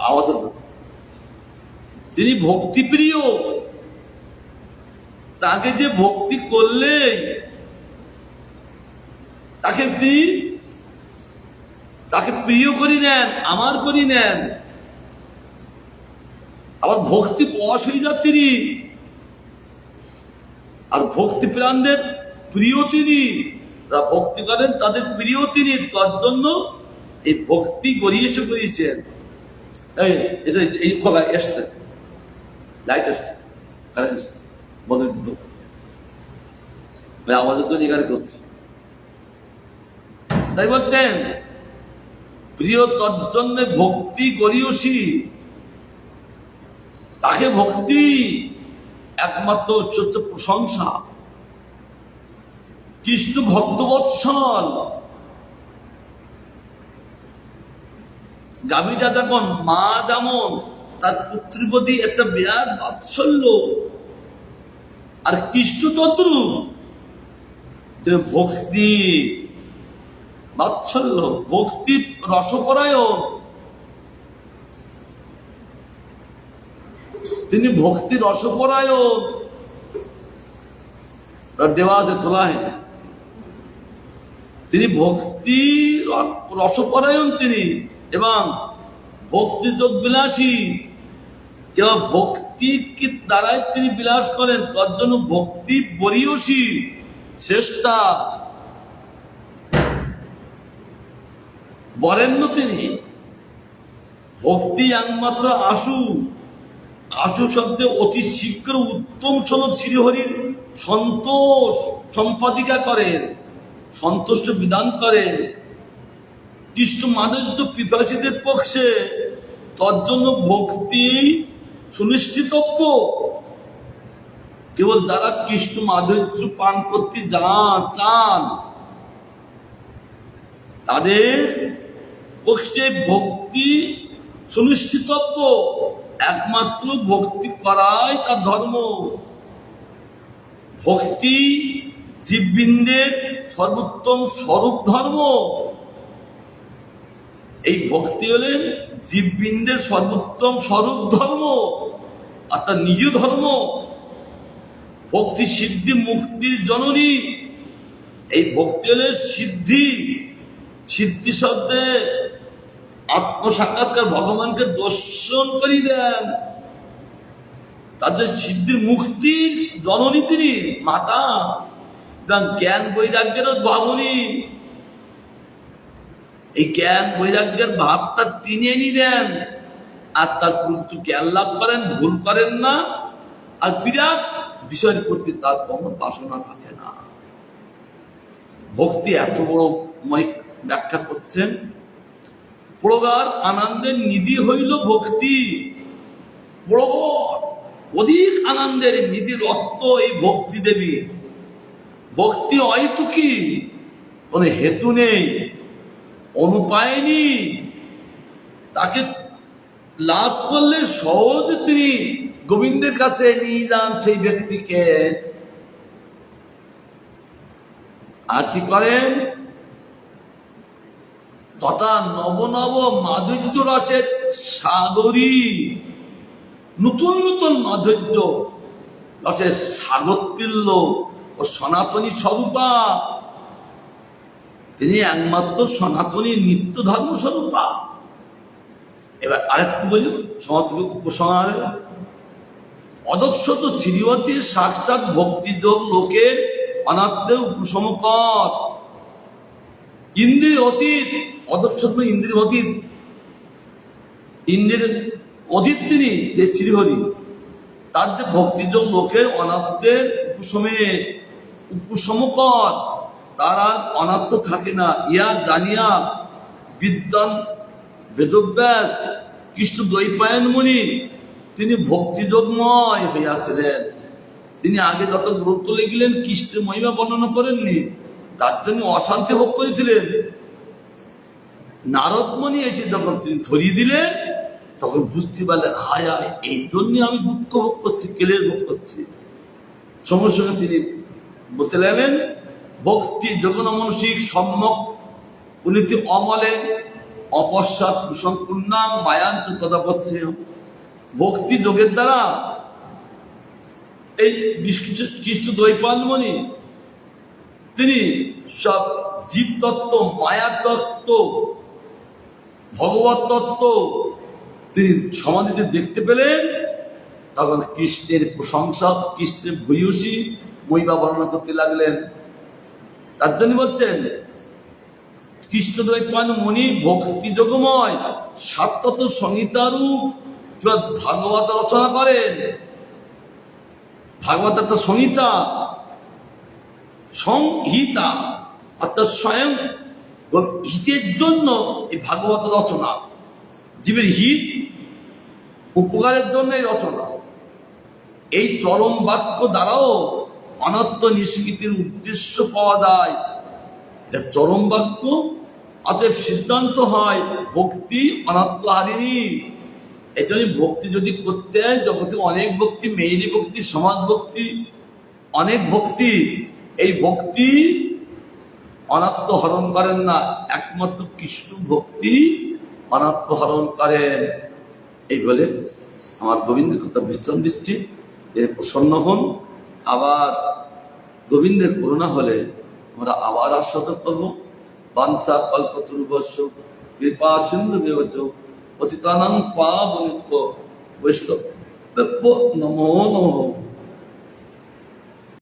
আওয়াজ তিনি ভক্তিপ্রিয়। তাকে যে ভক্তি করলে তাকে প্রিয় করি নেন, আমার করি নেন, আবার ভক্তি বশ হয়ে যান তিনি। আর ভক্তি প্রাণদের প্রিয় তিনি, যারা ভক্তি করেন তাদের প্রিয় তিনি, তার জন্য এই ভক্তি করিয়েছেন। এই খোলা এসছে, লাইট এসছে, কারেন্ট এসছে, আমাদের জন্য এখানে করছি। তাই বলছেন প্রিয় তজ্জন্যে ভক্তি গরিয়সী, তাকে ভক্তি একমাত্র সত্য প্রশংসা। কৃষ্ণ ভক্তবৎসল, গাভীটা যখন মা যেমন তার পুত্রের প্রতি একটা বিরাট বাৎসল্য, আর কৃষ্ণ তদ্রূপ ভক্তি বাৎসল্য, ভক্তি রসপরায়ণ, তিনি ভক্তি রসপরায়ণ। দেওয়া আছে, তোলা হয়নি। তিনি ভক্তি রসপরায়ণ তিনি, এবং ভক্তি যোগ বিলাসী, কেবল ভক্তি কি দ্বারাই তিনি বিলাস করেন, তার জন্য ভক্তি বরিয়সী, শ্রেষ্ঠা, বরেণ্য তিনি। ভক্তি একমাত্র আশু, আশু শব্দে অতি শীঘ্র উত্তম স্বরূপ শ্রীহরির সন্তোষ সম্পাদিকা করেন, সন্তুষ্ট বিধান করেন। কৃষ্ণ মাধুর্য পিপাসীদের পক্ষে তজ্জন্য ভক্তি সুনিশ্চিতব্য। কেবল যারা কৃষ্ণ মাধুর্য পান করতে চান তাদের পক্ষে ভক্তি সুনিশ্চিতব্য। একমাত্র ভক্তি করাই তার ধর্ম। ভক্তি জীববৃন্দের সর্বোত্তম স্বরূপ ধর্ম। এই ভক্তি হলেন জীববৃন্দের সর্বোত্তম স্বরূপ ধর্ম, আর তার নিজ ধর্ম। ভক্তি সিদ্ধি মুক্তির জননী। এই ভক্তি হলে সিদ্ধি, সিদ্ধি শব্দে আত্মসাক্ষাৎকার, ভগবানকে দর্শন করিয়ে দেন। তাদের সিদ্ধির মুক্তির জননী তিনি, মাতা, এবং জ্ঞান বৈরাগ্যেরও ভাবনী। এই জ্ঞান বৈরাগ্যের ভাবটা তিনি এনে দেন, আর তার প্রকৃত জ্ঞান লাভ করেন, ভুল করেন না, আর বিরাট বিষয়ের প্রতি তার কোনো বাসনা থাকে না। ভক্তি এত বড় ব্যাখ্যা করছেন, প্রগাঢ় আনন্দের নিধি হইল ভক্তি। প্রগাঢ় অধিক আনন্দের নিধি রত্ন এই ভক্তি দেবী। ভক্তি অহেতুকী, কোনো হেতু নেই, অনুপায় নেই। তাকে লাভ করলে সহজে তিনি গোবিন্দের কাছে নিয়ে যান সেই ব্যক্তিকে। আর কি করেন? তথা নব নব মাধুর্য রসের সাগরী, নতুন নতুন মাধুর্য রসের সাগরতুল্য ও সনাতনী স্বরূপা। তিনি একমাত্র সনাতনী নিত্য ধর্ম স্বরূপা। এবার আরেকটু বলি, সমাজ উপসংহারে অদক্ষত শ্রীমতী সাক্ষাৎ ভক্তিযোগ লোকের অনাত্মের উপসমকর। ইন্দ্রিয় অতীত, অদক্ষত ইন্দ্রিয় অতীত, ইন্দ্রের অতীত তিনি যে শ্রীহরি, তার যে ভক্তিযোগ লোকের অনাত্মের উপসমকর, তার আর অনাত্ম থাকে না। ইয়া জানিয়া বিদ্বান বেদব্যাস কৃষ্ণ দ্বৈপায়ন মুনি তিনি ভক্তিযোগময় হইয়াছিলেন। তিনি আগে যত গ্রন্থ লিখলেন কৃষ্ণের মহিমা বর্ণনা করেননি, তার জন্য অশান্তি ভোগ করেছিলেন। নারদমণি এসে যখন তিনি ধরিয়ে দিলেন তখন বুঝতে পারলেন, হায় হায়, এই জন্য আমি দুঃখ ভোগ করছি, কেলের ভোগ করছি। সঙ্গে সঙ্গে তিনি বলতে লাগলেন, ভক্তি যখন মানসিক সম্যক উন্নতি অমলে অপশ্চাৎ কুসংপূর্ণা মায়াঞ্চ কথা পড়ছে। ভক্তি যোগের দ্বারা এই কৃষ্ণ দ্বৈপায়নমণি তিনি সব জীবতত্ত্ব, মায়া তত্ত্ব, ভগবত তত্ত্ব তিনি সমাধিতে দেখতে পেলেন। তখন কৃষ্ণের প্রশংসা, কৃষ্ণের ভূয়সী মহিমা বর্ণনা করতে লাগলেন। তার জন্য বলছেন কৃষ্ণ দ্বৈপায়নমণি ভক্তি যোগময় সাতত সংহিতারূপ ভাগবত রচনা করেন। ভাগবত একটা সংহিতা, সংহিতা অর্থাৎ স্বয়ং হিতের জন্য এই ভাগবত রচনা, জীবের হিত উপকারের জন্য এই রচনা। এই চরম বাক্য দ্বারাও অনত্ব নিষ্কৃতির উদ্দেশ্য পাওয়া যায়। এটা চরম বাক্য, অতএব সিদ্ধান্ত হয় ভক্তি অনাত্ম হারিনি। এই জন্য ভক্তি যদি করতে হয়, জগতে অনেক ভক্তি, মেয়েরী ভক্তি, সমাজ ভক্তি, অনেক ভক্তি, এই ভক্তি অনাত্ম হরণ করেন না, একমাত্র কৃষ্ণ ভক্তি অনাত্ম হরণ করেন। এই বলে আমার গোবিন্দের কথা বিশ্রাম দিচ্ছি। এর প্রসন্ন হন। আবার গোবিন্দের করুণা হলে আমরা আবার আস্বাদ করব। বাঞ্ছা কল্পতরুবস্য কৃপা সিন্ধু বিবচ পতিতানাং পাবনিভ্যো বৈষ্ণব নমো নমঃ।